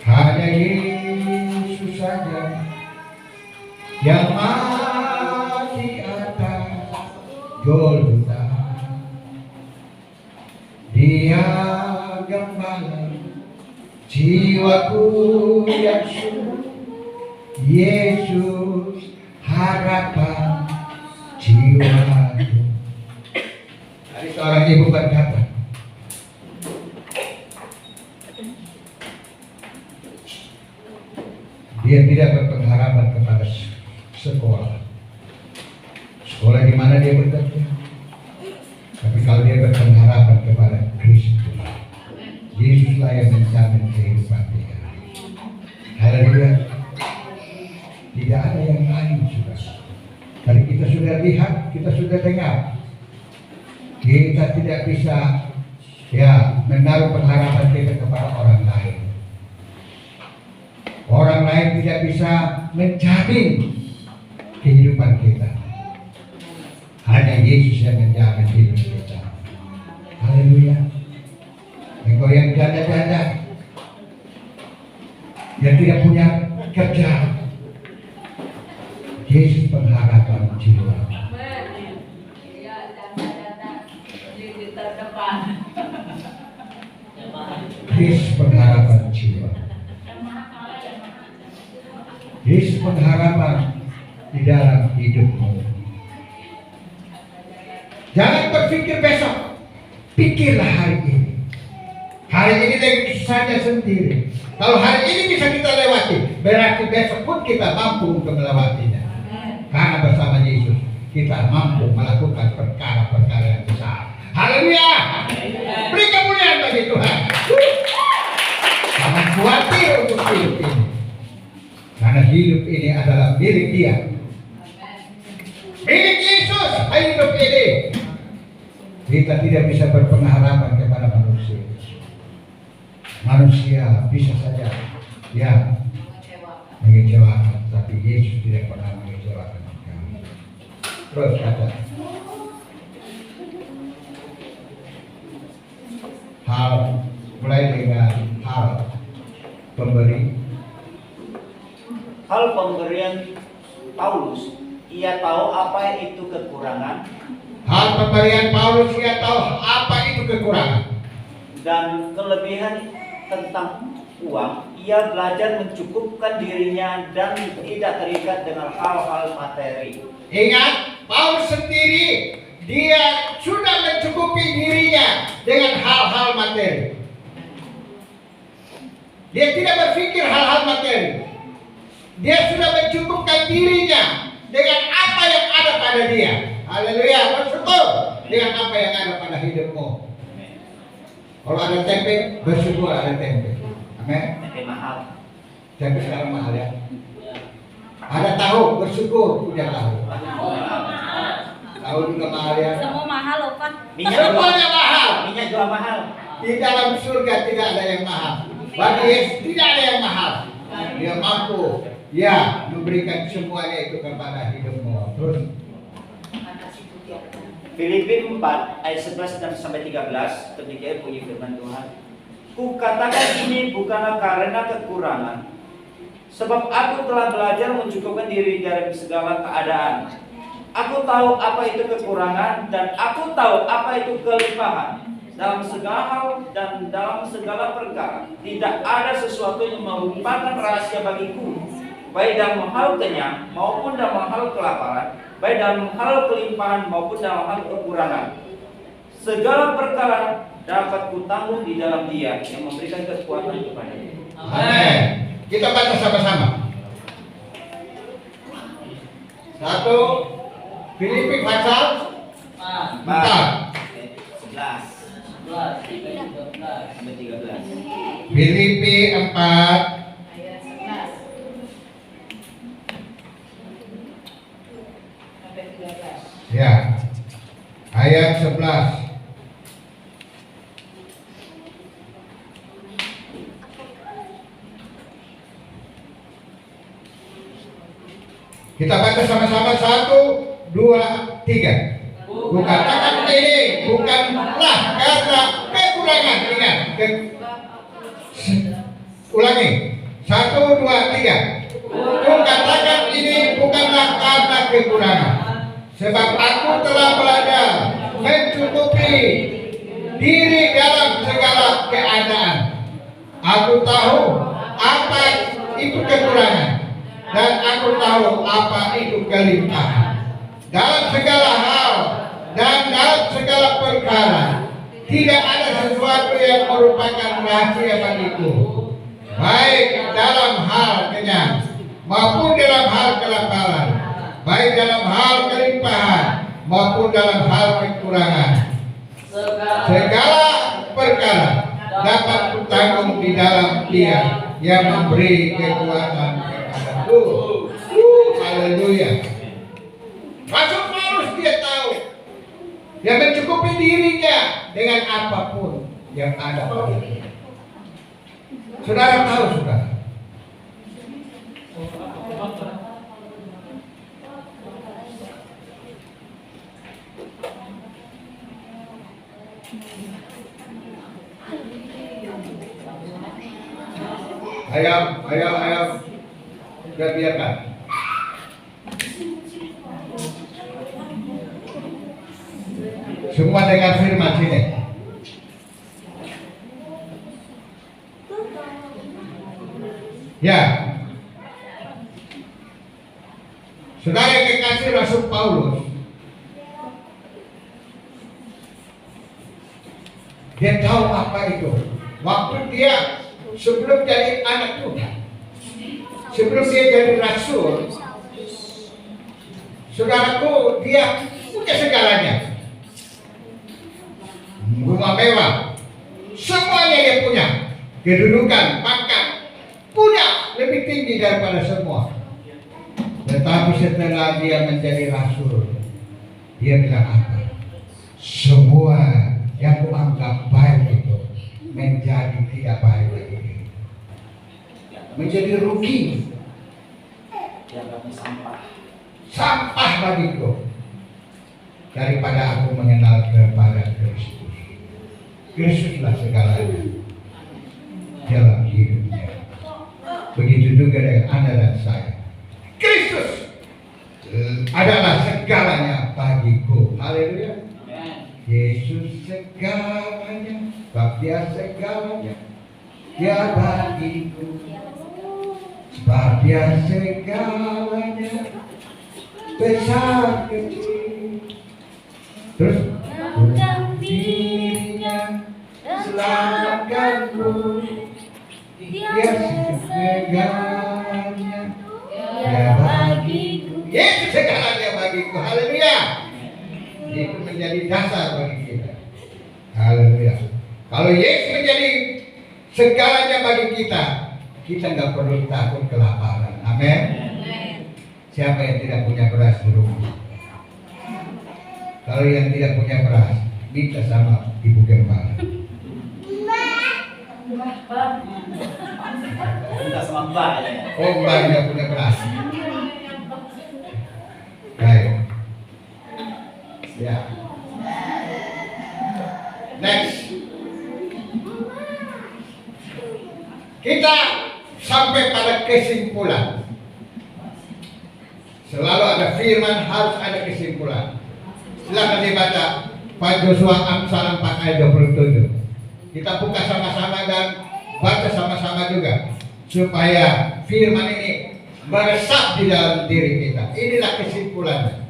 hanya Yesus saja yang mati atas Golgota. Dia gembala jiwaku yang sunyi. Yesus harapan jiwaku. Tadi seorang ibu berkata, dia tidak berpengharapan kepada sekolah di mana dia bekerja. Tapi kalau dia berpengharapan kepada Kristus, Yesuslah yang menjamin kehidupan dia. Haleluya. Tidak ada yang lain, saudara. Tadi kita sudah lihat, kita sudah dengar. Kita tidak bisa menaruh pengharapan kita kepada orang lain. lain tidak bisa menjamin kehidupan kita. Hanya Yesus yang menjamin hidup kita. Haleluya. Yang janda-janda yang tidak punya kerja, Yesus pengharapan jiwa. Yesus pengharapan jiwa. Yesus pengharapan di dalam hidupmu. Jangan berpikir besok, pikirlah hari ini. Hari ini lagi saja sendiri. Kalau hari ini bisa kita lewati, berarti besok pun kita mampu untuk melewatinya. Karena bersama Yesus kita mampu melakukan perkara-perkara yang besar. Haleluya! Beri kemuliaan bagi Tuhan. Jangan khawatir untuk hidup ini, karena hidup ini adalah milik Dia. Milik Yesus hidup ini. Kita tidak bisa berpengharapan kepada manusia. Manusia bisa saja ya mengecewakan, tapi Yesus tidak pernah mengecewakan kami. Terus kata hal, mulai dengan hal pemberi. Hal pemberian Paulus, ia tahu apa itu kekurangan. Hal pemberian Paulus, ia tahu apa itu kekurangan. Dan kelebihan tentang uang, ia belajar mencukupkan dirinya dan tidak terikat dengan hal-hal materi. Ingat, Paulus sendiri dia sudah mencukupi dirinya dengan hal-hal materi. Dia tidak berpikir hal-hal materi. Dia sudah mencukupkan dirinya dengan apa yang ada pada dia. Haleluya, bersyukur dengan apa yang ada pada hidupmu. Kalau ada tempe, bersyukur ada tempe. Amin. Tempe mahal. Tempe sekarang mahal ya. Ada tahu, bersyukur punya tahu. Tahu juga mahal ya. Semua mahal loh Pak. Semuanya mahal. Minyak juga mahal. Di dalam surga tidak ada yang mahal. Bagi Yesus tidak ada yang mahal. Dia mampu ya memberikan semuanya itu kepada hidupmu. Terus Filipi 4 ayat 11 dan sampai 13, demikian bunyi firman Tuhan. Kukatakan ini bukanlah karena kekurangan, sebab aku telah belajar mencukupkan diri dalam segala keadaan. Aku tahu apa itu kekurangan dan aku tahu apa itu kelimpahan. Dalam segala hal dan dalam segala perkara tidak ada sesuatu yang merupakan rahasia bagiku, baik dalam hal kenyang maupun dalam hal kelaparan, baik dalam hal kelimpahan maupun dalam hal kekurangan. Segala perkara dapat kutanggung di dalam Dia yang memberikan kekuatan kepada-Nya. amin. Kita baca sama-sama. 1 Filipi pasal 4. 11 sampai 13. Filipi 4 ya ayat 11. Kita baca sama-sama 1, 2, 3. Kukatakan ini bukanlah karena kekurangan. Ingat, ulangi. 1, 2, 3. Kukatakan ini bukanlah karena kekurangan, sebab aku telah belajar mencukupi diri dalam segala keadaan. Aku tahu apa itu kekurangan dan aku tahu apa itu kelimpahan. Dalam segala hal dan dalam segala perkara tidak ada sesuatu yang merupakan rahasia bagiku, baik dalam hal kenyang maupun dalam hal kelaparan, baik dalam hal kelimpahan maupun dalam hal kekurangan. Segala perkara dapat kutanggung di dalam Dia yang memberi kekuatan kepadaku. Haleluya. Rasul Paulus dia tahu, dia mencukupi dirinya dengan apapun yang ada pada dia. Saudara tahu, saudara, Ayo. Sudah biarkan. Semua dengan firman sini. Ya. Saudara yang kekasih Rasul Paulus, dia tahu apa itu. Waktu dia sebelum jadi anak Tuhan, sebelum dia jadi rasul, saudaraku, dia punya segalanya. Rumah mewah, semuanya dia punya. Kedudukan, pangkat, punya lebih tinggi daripada semua. Tetapi setelah dia menjadi rasul, dia bilang apa? Semua yang kuanggap baik itu menjadi tidak baik lagi, menjadi rugi, sampah bagiku, daripada aku mengenal kepada Kristus. Kristuslah segalanya dalam hidupnya. Begitu juga dengan Anda dan saya. Kristus adalah segalanya bagiku. Haleluya. Yesus segalanya, sebab dia segalanya, dia bagiku, sebab dia segalanya, besar kecil. Terus bukan dirinya selamatkanku, dia segalanya, dia bagiku. Yesus segalanya bagiku. Haleluya. Itu menjadi dasar bagi kita. Haleluya. Kalau Yesus menjadi segalanya bagi kita, kita nggak perlu takut kelaparan. Amin. Siapa yang tidak punya beras di rumah? Kalau yang tidak punya beras, minta sama ibu gembala. Minta sama Mbak ya. Oh, Mbak tidak punya beras. Baik. Ya. Next. Kita sampai pada kesimpulan. Selalu ada firman, harus ada kesimpulan. Silakan dibaca Pak Joshua Amsal 4 ayat 27. Kita buka sama-sama dan baca sama-sama juga, supaya firman ini meresap di dalam diri kita. Inilah kesimpulannya.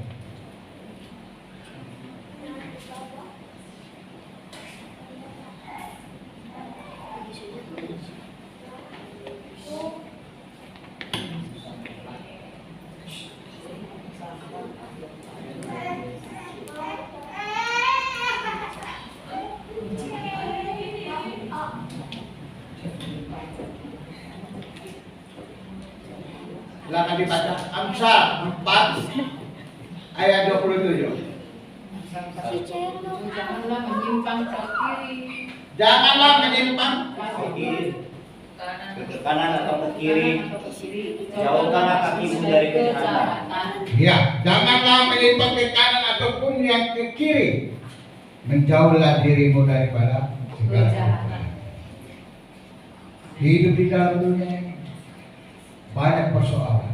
Silakan dibaca Amsal 4 ayat 27. Janganlah menyimpang ke kiri, Janganlah menyimpang Ke kanan atau ke kiri, jauhkanlah kakimu dari kejahatan. Ya, janganlah menyimpang ke kanan ataupun yang ke kiri. Menjauhlah dirimu daripada segala kejahatan. Hidup di dalam dunia ini banyak persoalan.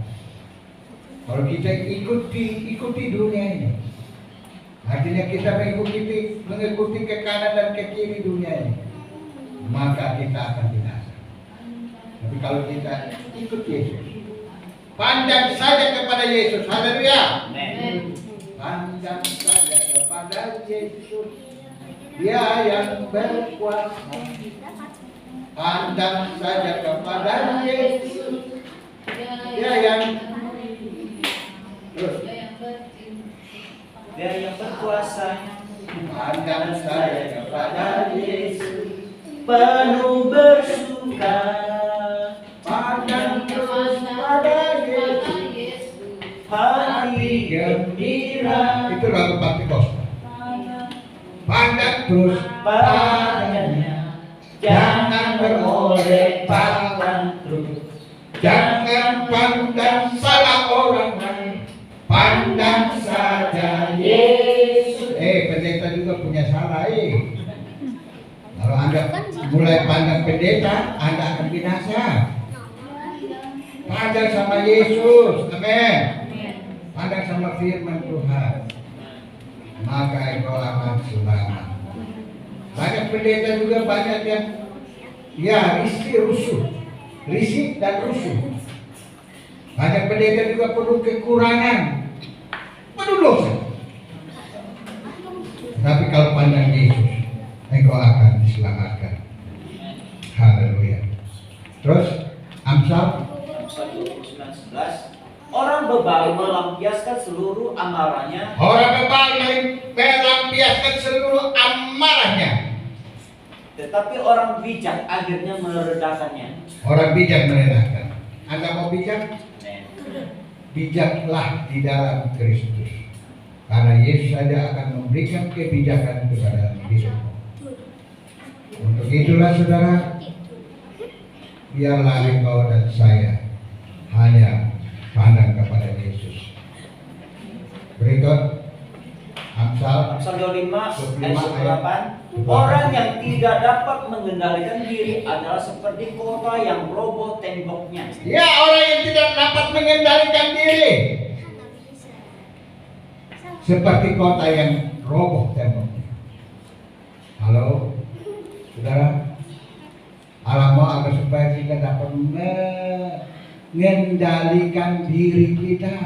Kalau kita ikuti dunia ini, artinya kita mengikuti ke kanan dan ke kiri dunia ini, maka kita akan binasa. Tapi kalau kita ikut Yesus, pandang saja kepada Yesus. Haleluya. Amin. Pandang saja kepada Yesus, Dia yang berkuasa. Pandang saja kepada Yesus, Dia yang terus. Dia yang berkuasa. Pandang saja kepada Yesus, Penuh bersuka. pandang terus pada Yesus, Hati gembira. itu lagu Bakti Gospel. Pandang terus padanya, jangan beroleh pandang terus, jangan pandang salah orang lain, pandang saja Yesus. Pendeta juga punya salah. Kalau Anda mulai pandang pendeta, Anda akan binasa. Pandang sama Yesus, amin. Pandang sama firman Tuhan, maka engkau akan selamat. Banyak pendeta juga banyak yang risih dan rusuh. Banyak pendeta juga penuh kekurangan, penuh dosa. Tapi kalau pandang Yesus, engkau akan diselamatkan. Haleluya. Terus Amsal 29:11, orang bebal melampiaskan seluruh amarahnya. Orang bebal melampiaskan seluruh amarahnya, Tetapi orang bijak akhirnya meredakannya. orang bijak meredakan. Anda mau bijak? Bijaklah di dalam Kristus, karena Yesus saja akan memberikan kebijakan kepada hidupmu. Untuk itulah saudara, biarlah engkau dan saya hanya pandang kepada Yesus. Berikut Amsal 25 ayat 8, orang yang tidak dapat mengendalikan diri adalah seperti kota yang roboh temboknya. Ya, orang yang tidak dapat mengendalikan diri seperti kota yang roboh temboknya. Halo, saudara. Allah mau agar supaya kita dapat mengendalikan diri kita.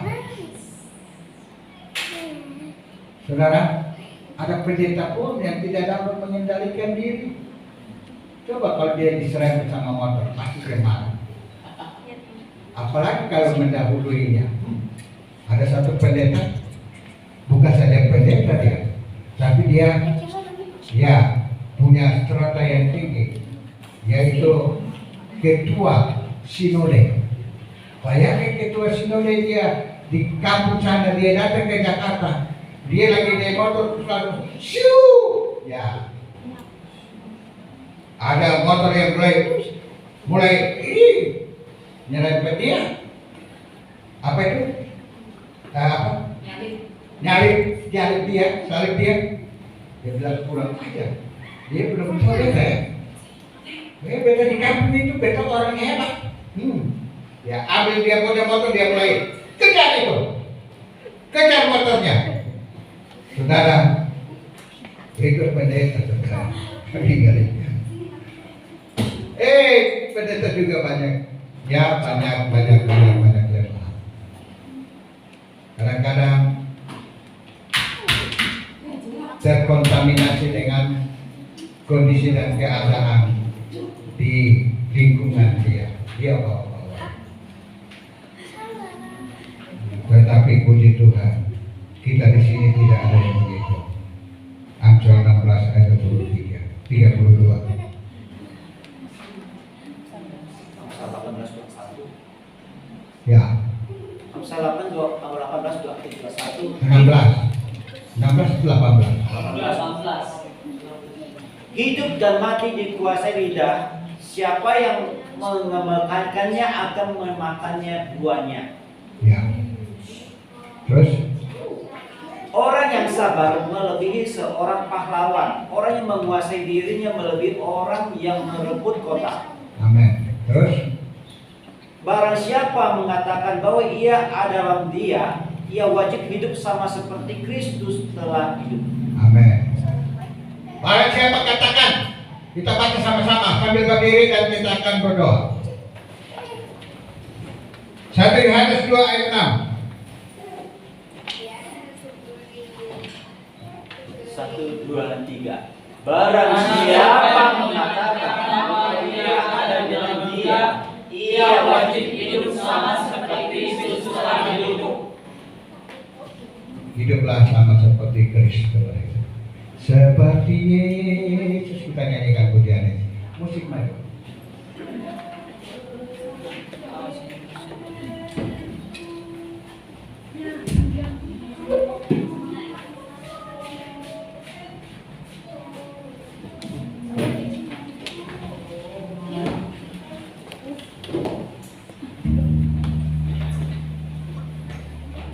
Saudara, ada pendeta pun yang tidak dapat mengendalikan diri. Coba kalau dia diserempet sama motor, pasti dia marah. Apalagi kalau mendahuluinya. Ada satu pendeta, bukan saja pendeta dia, tapi dia punya strata yang tinggi, yaitu ketua sinode. Bayangin ketua sinode dia di kampung sana, dia datang ke Jakarta, dia lagi naik motor terus lalu shoo, ya ada motor yang mulai ini nyerempet dia. Apa itu? Nyalip dia. Dia bilang pulang aja. Dia belum tahu ya. Beta di kampung itu beta orang hebat. Ya ambil dia punya motor, dia mulai kejar motornya. Saudara, berikut pendeta saudara. Pendeta juga banyak. Ya banyak kelemahan. Kadang-kadang terkontaminasi dengan kondisi dan keadaan di lingkungan dia bawa. Tetapi puji Tuhan, kita di sini tidak ada yang begitu. Amsal 16 ayat 32. Ya. Amsal 18:21. 16 18. Hidup dan mati dikuasai lidah. Siapa yang mengemakannya akan memakannya buahnya. Ya. Terus Orang yang sabar melebihi seorang pahlawan. Orang yang menguasai dirinya melebihi orang yang merebut kota. amin. Terus Barang siapa mengatakan bahwa ia adalah dia, ia wajib hidup sama seperti Kristus telah hidup. amin. Barang siapa katakan, kita baca sama-sama sambil berdiri dan kita akan berdoa. 1 Yohanes 2 ayat 6. 1, 2, 3. Barang siapa mengatakan bahwa ia ada dalam dia, ia wajib hidup sama seperti Kristus telah hidup. Hiduplah sama seperti Kristus. Seperti Yesus. Kita nyanyikan pujian ini. Musik maju.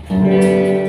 Seperti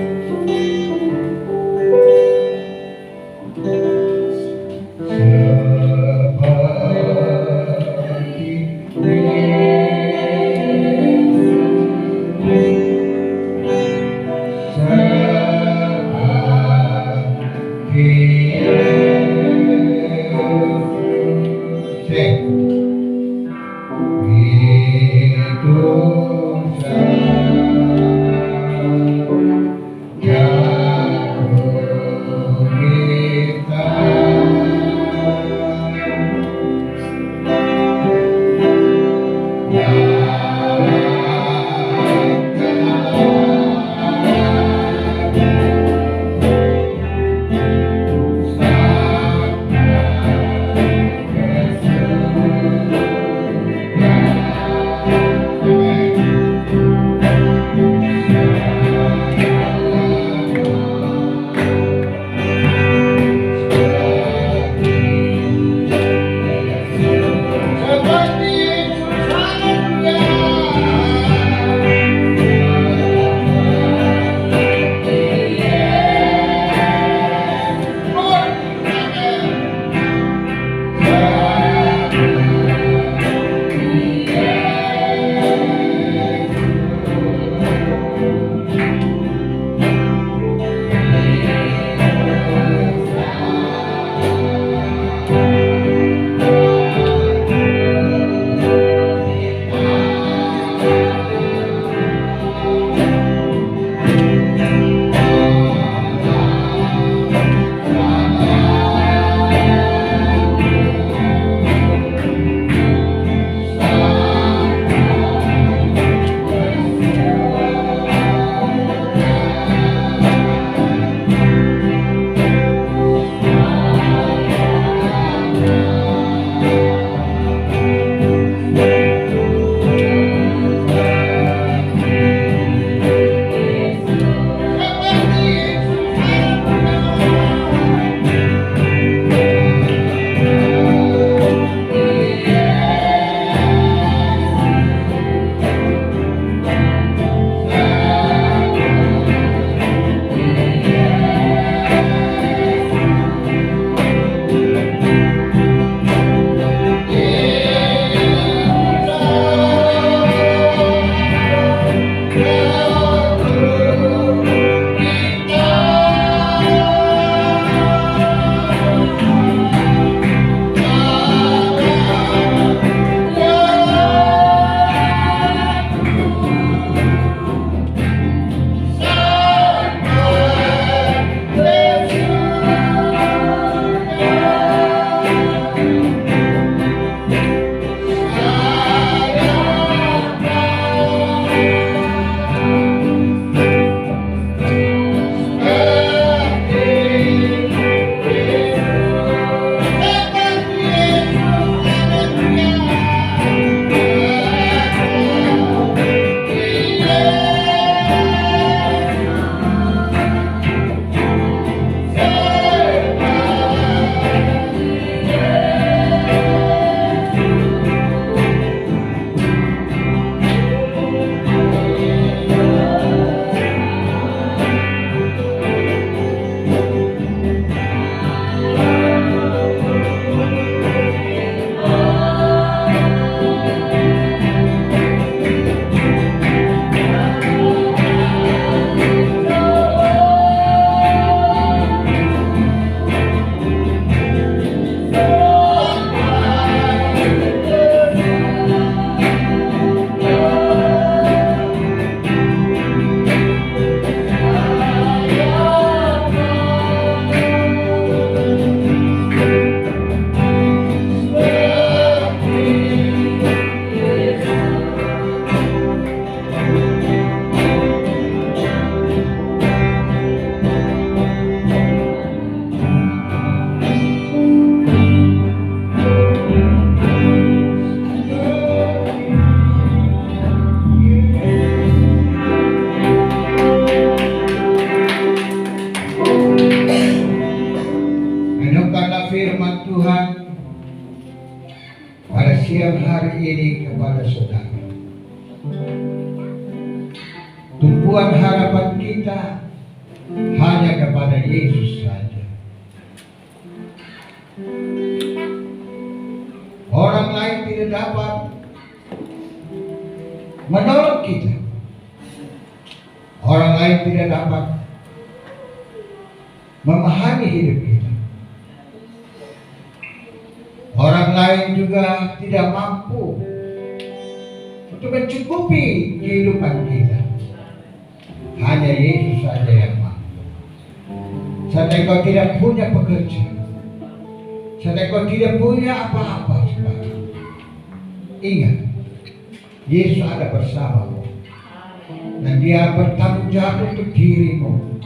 hari ini kepada saudara. Tumpuan harapan kita hanya kepada Yesus saja. Orang lain tidak dapat menolong kita. Orang lain tidak dapat memahami hidup kita. Orang lain juga tidak mampu untuk mencukupi kehidupan kita. Hanya Yesus saja yang mampu. Saat engkau tidak punya pekerjaan, saat engkau tidak punya apa-apa sekarang, ingat, Yesus ada bersamamu. Dan dia bertanggung jawab untuk dirimu.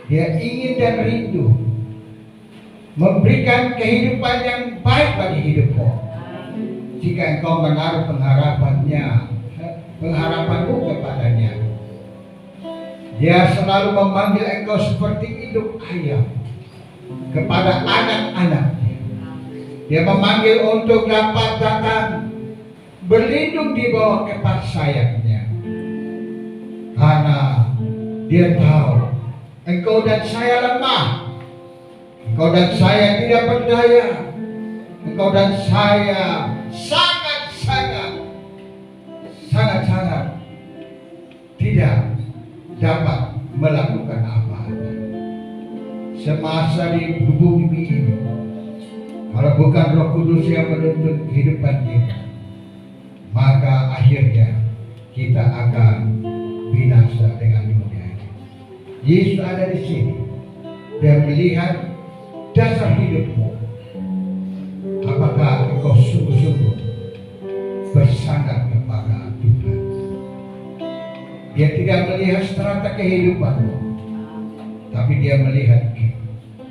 Dia ingin dan rindu memberikan kehidupan yang baik bagi hidupmu. Jika engkau menaruh pengharapanmu kepadanya. Dia selalu memanggil engkau seperti induk ayam kepada anak-anaknya. Dia memanggil untuk dapat datang berlindung di bawah kepak sayapnya. Karena dia tahu engkau dan saya lemah. Engkau dan saya tidak berdaya. Engkau dan saya sangat-sangat tidak dapat melakukan apa-apa. Semasa di bumi ini, kalau bukan Roh Kudus yang menuntun kehidupan kita, maka akhirnya kita akan binasa dengan dunia ini. Yesus ada di sini. Dia melihat dasar hidupmu. Apakah engkau sungguh-sungguh bersandar kepada Tuhan? Dia tidak melihat strata kehidupanmu, tapi dia melihat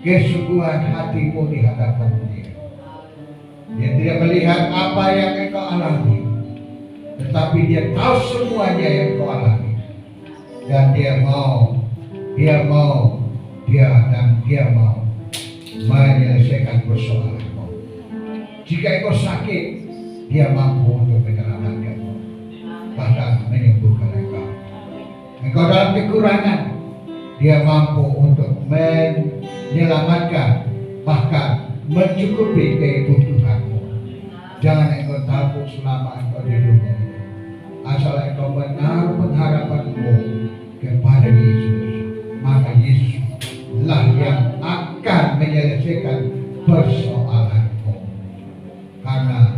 kesungguhan hatimu di hadapan Dia. Dia tidak melihat apa yang engkau alami, tetapi dia tahu semuanya yang engkau alami. Dan dia mau menyelesaikan persoalanmu. Jika engkau sakit, dia mampu untuk menyelamatkanmu, bahkan menyembuhkan engkau. Engkau dalam kekurangan, dia mampu untuk menyelamatkan, bahkan mencukupi kebutuhanmu. Jangan engkau takut selama engkau di dunia ini. Asal engkau menaruh pengharapanmu kepada Yesus, maka Yesus lah yang akan menyelesaikan persoalanmu. Karena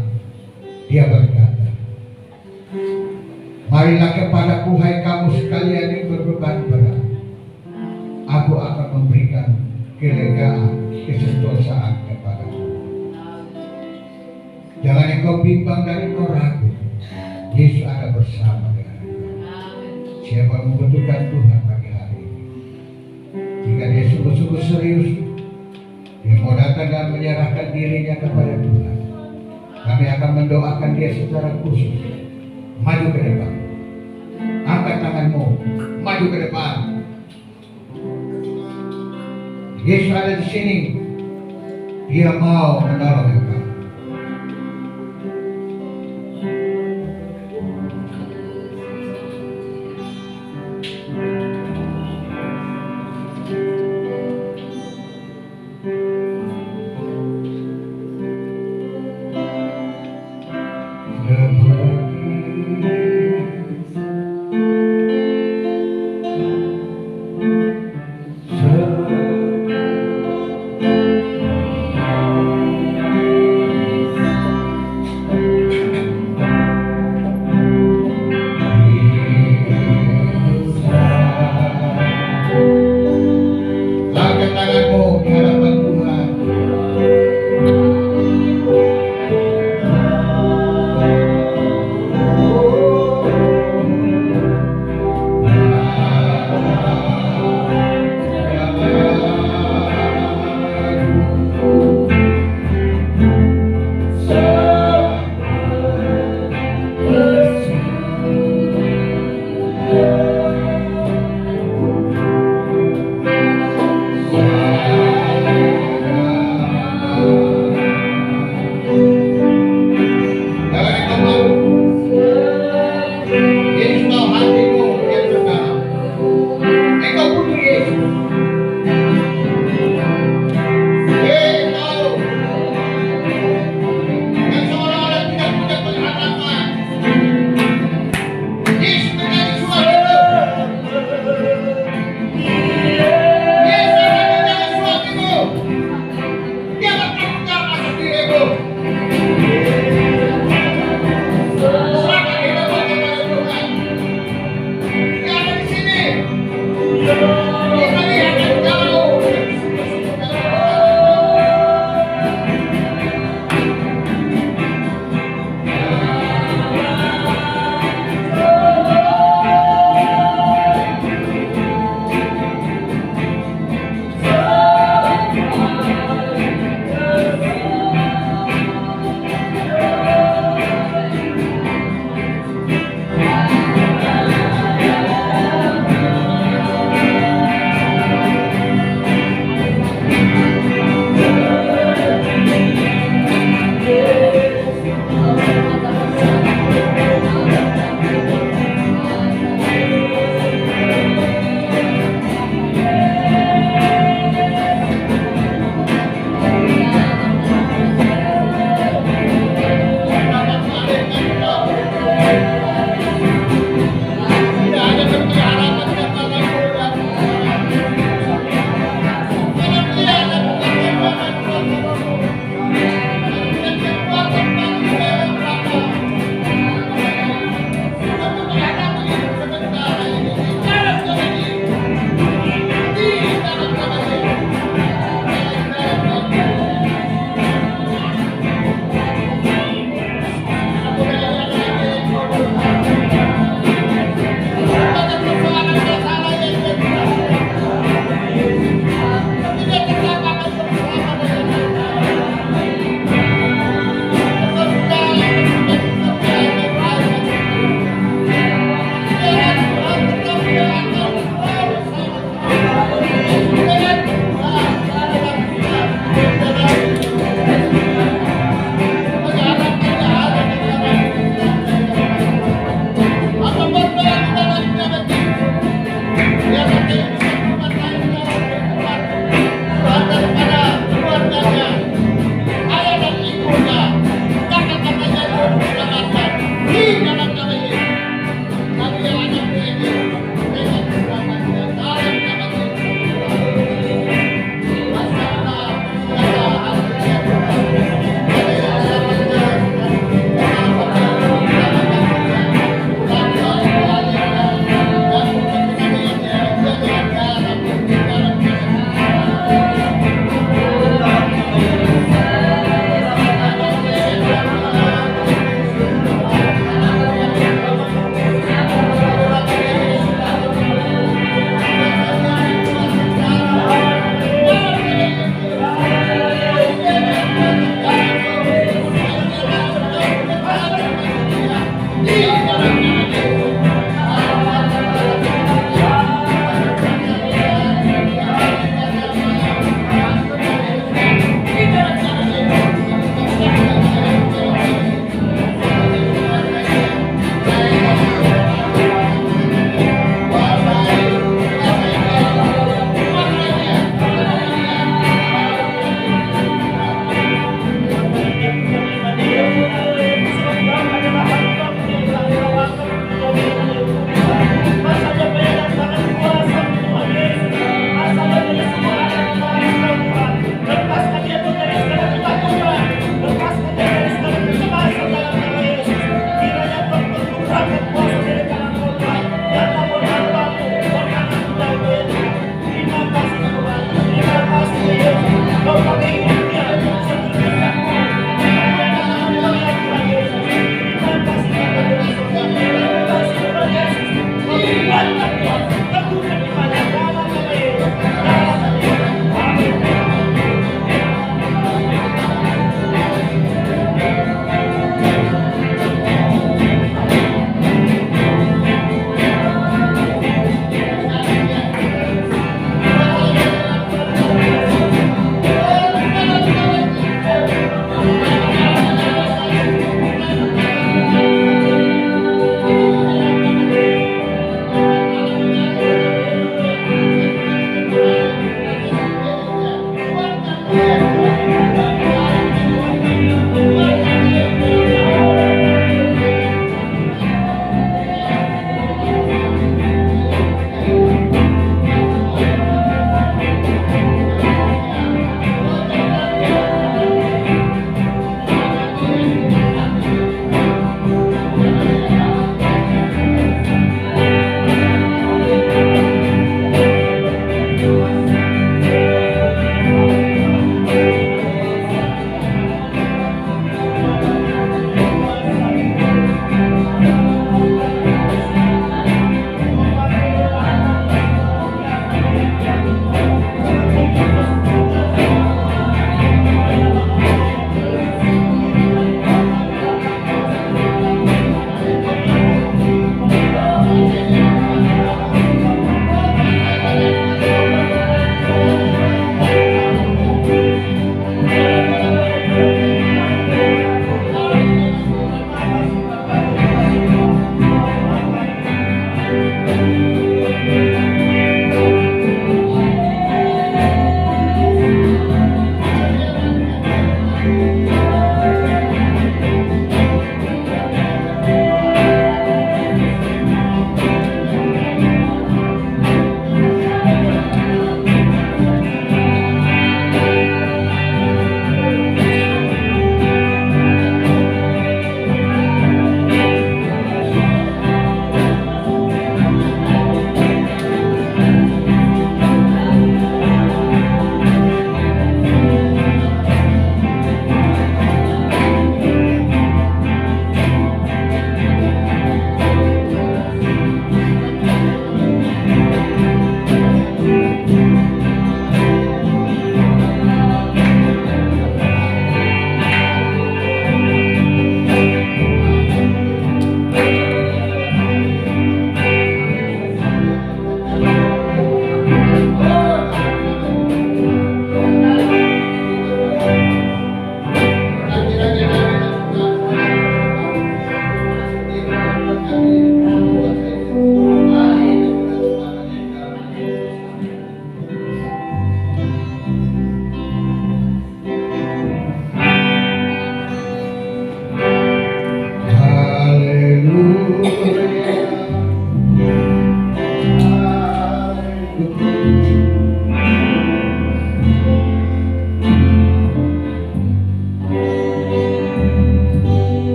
dia berkata, marilah kepadaku hai kamu sekalian yang berbeban berat, aku akan memberikan kelegaan, kesentosaan kepadamu. Jangan engkau bimbang dan engkau ragu. Yesus ada bersama dengan engkau. Siapa membutuhkan Tuhan pagi hari ini, jika dia sungguh-sungguh serius, dia mau datang dan menyerahkan dirinya kepada Tuhan, kami akan mendoakan dia secara khusus. Maju ke depan, angkat tanganmu, maju ke depan. Yesus ada di sini. Dia mau menolong.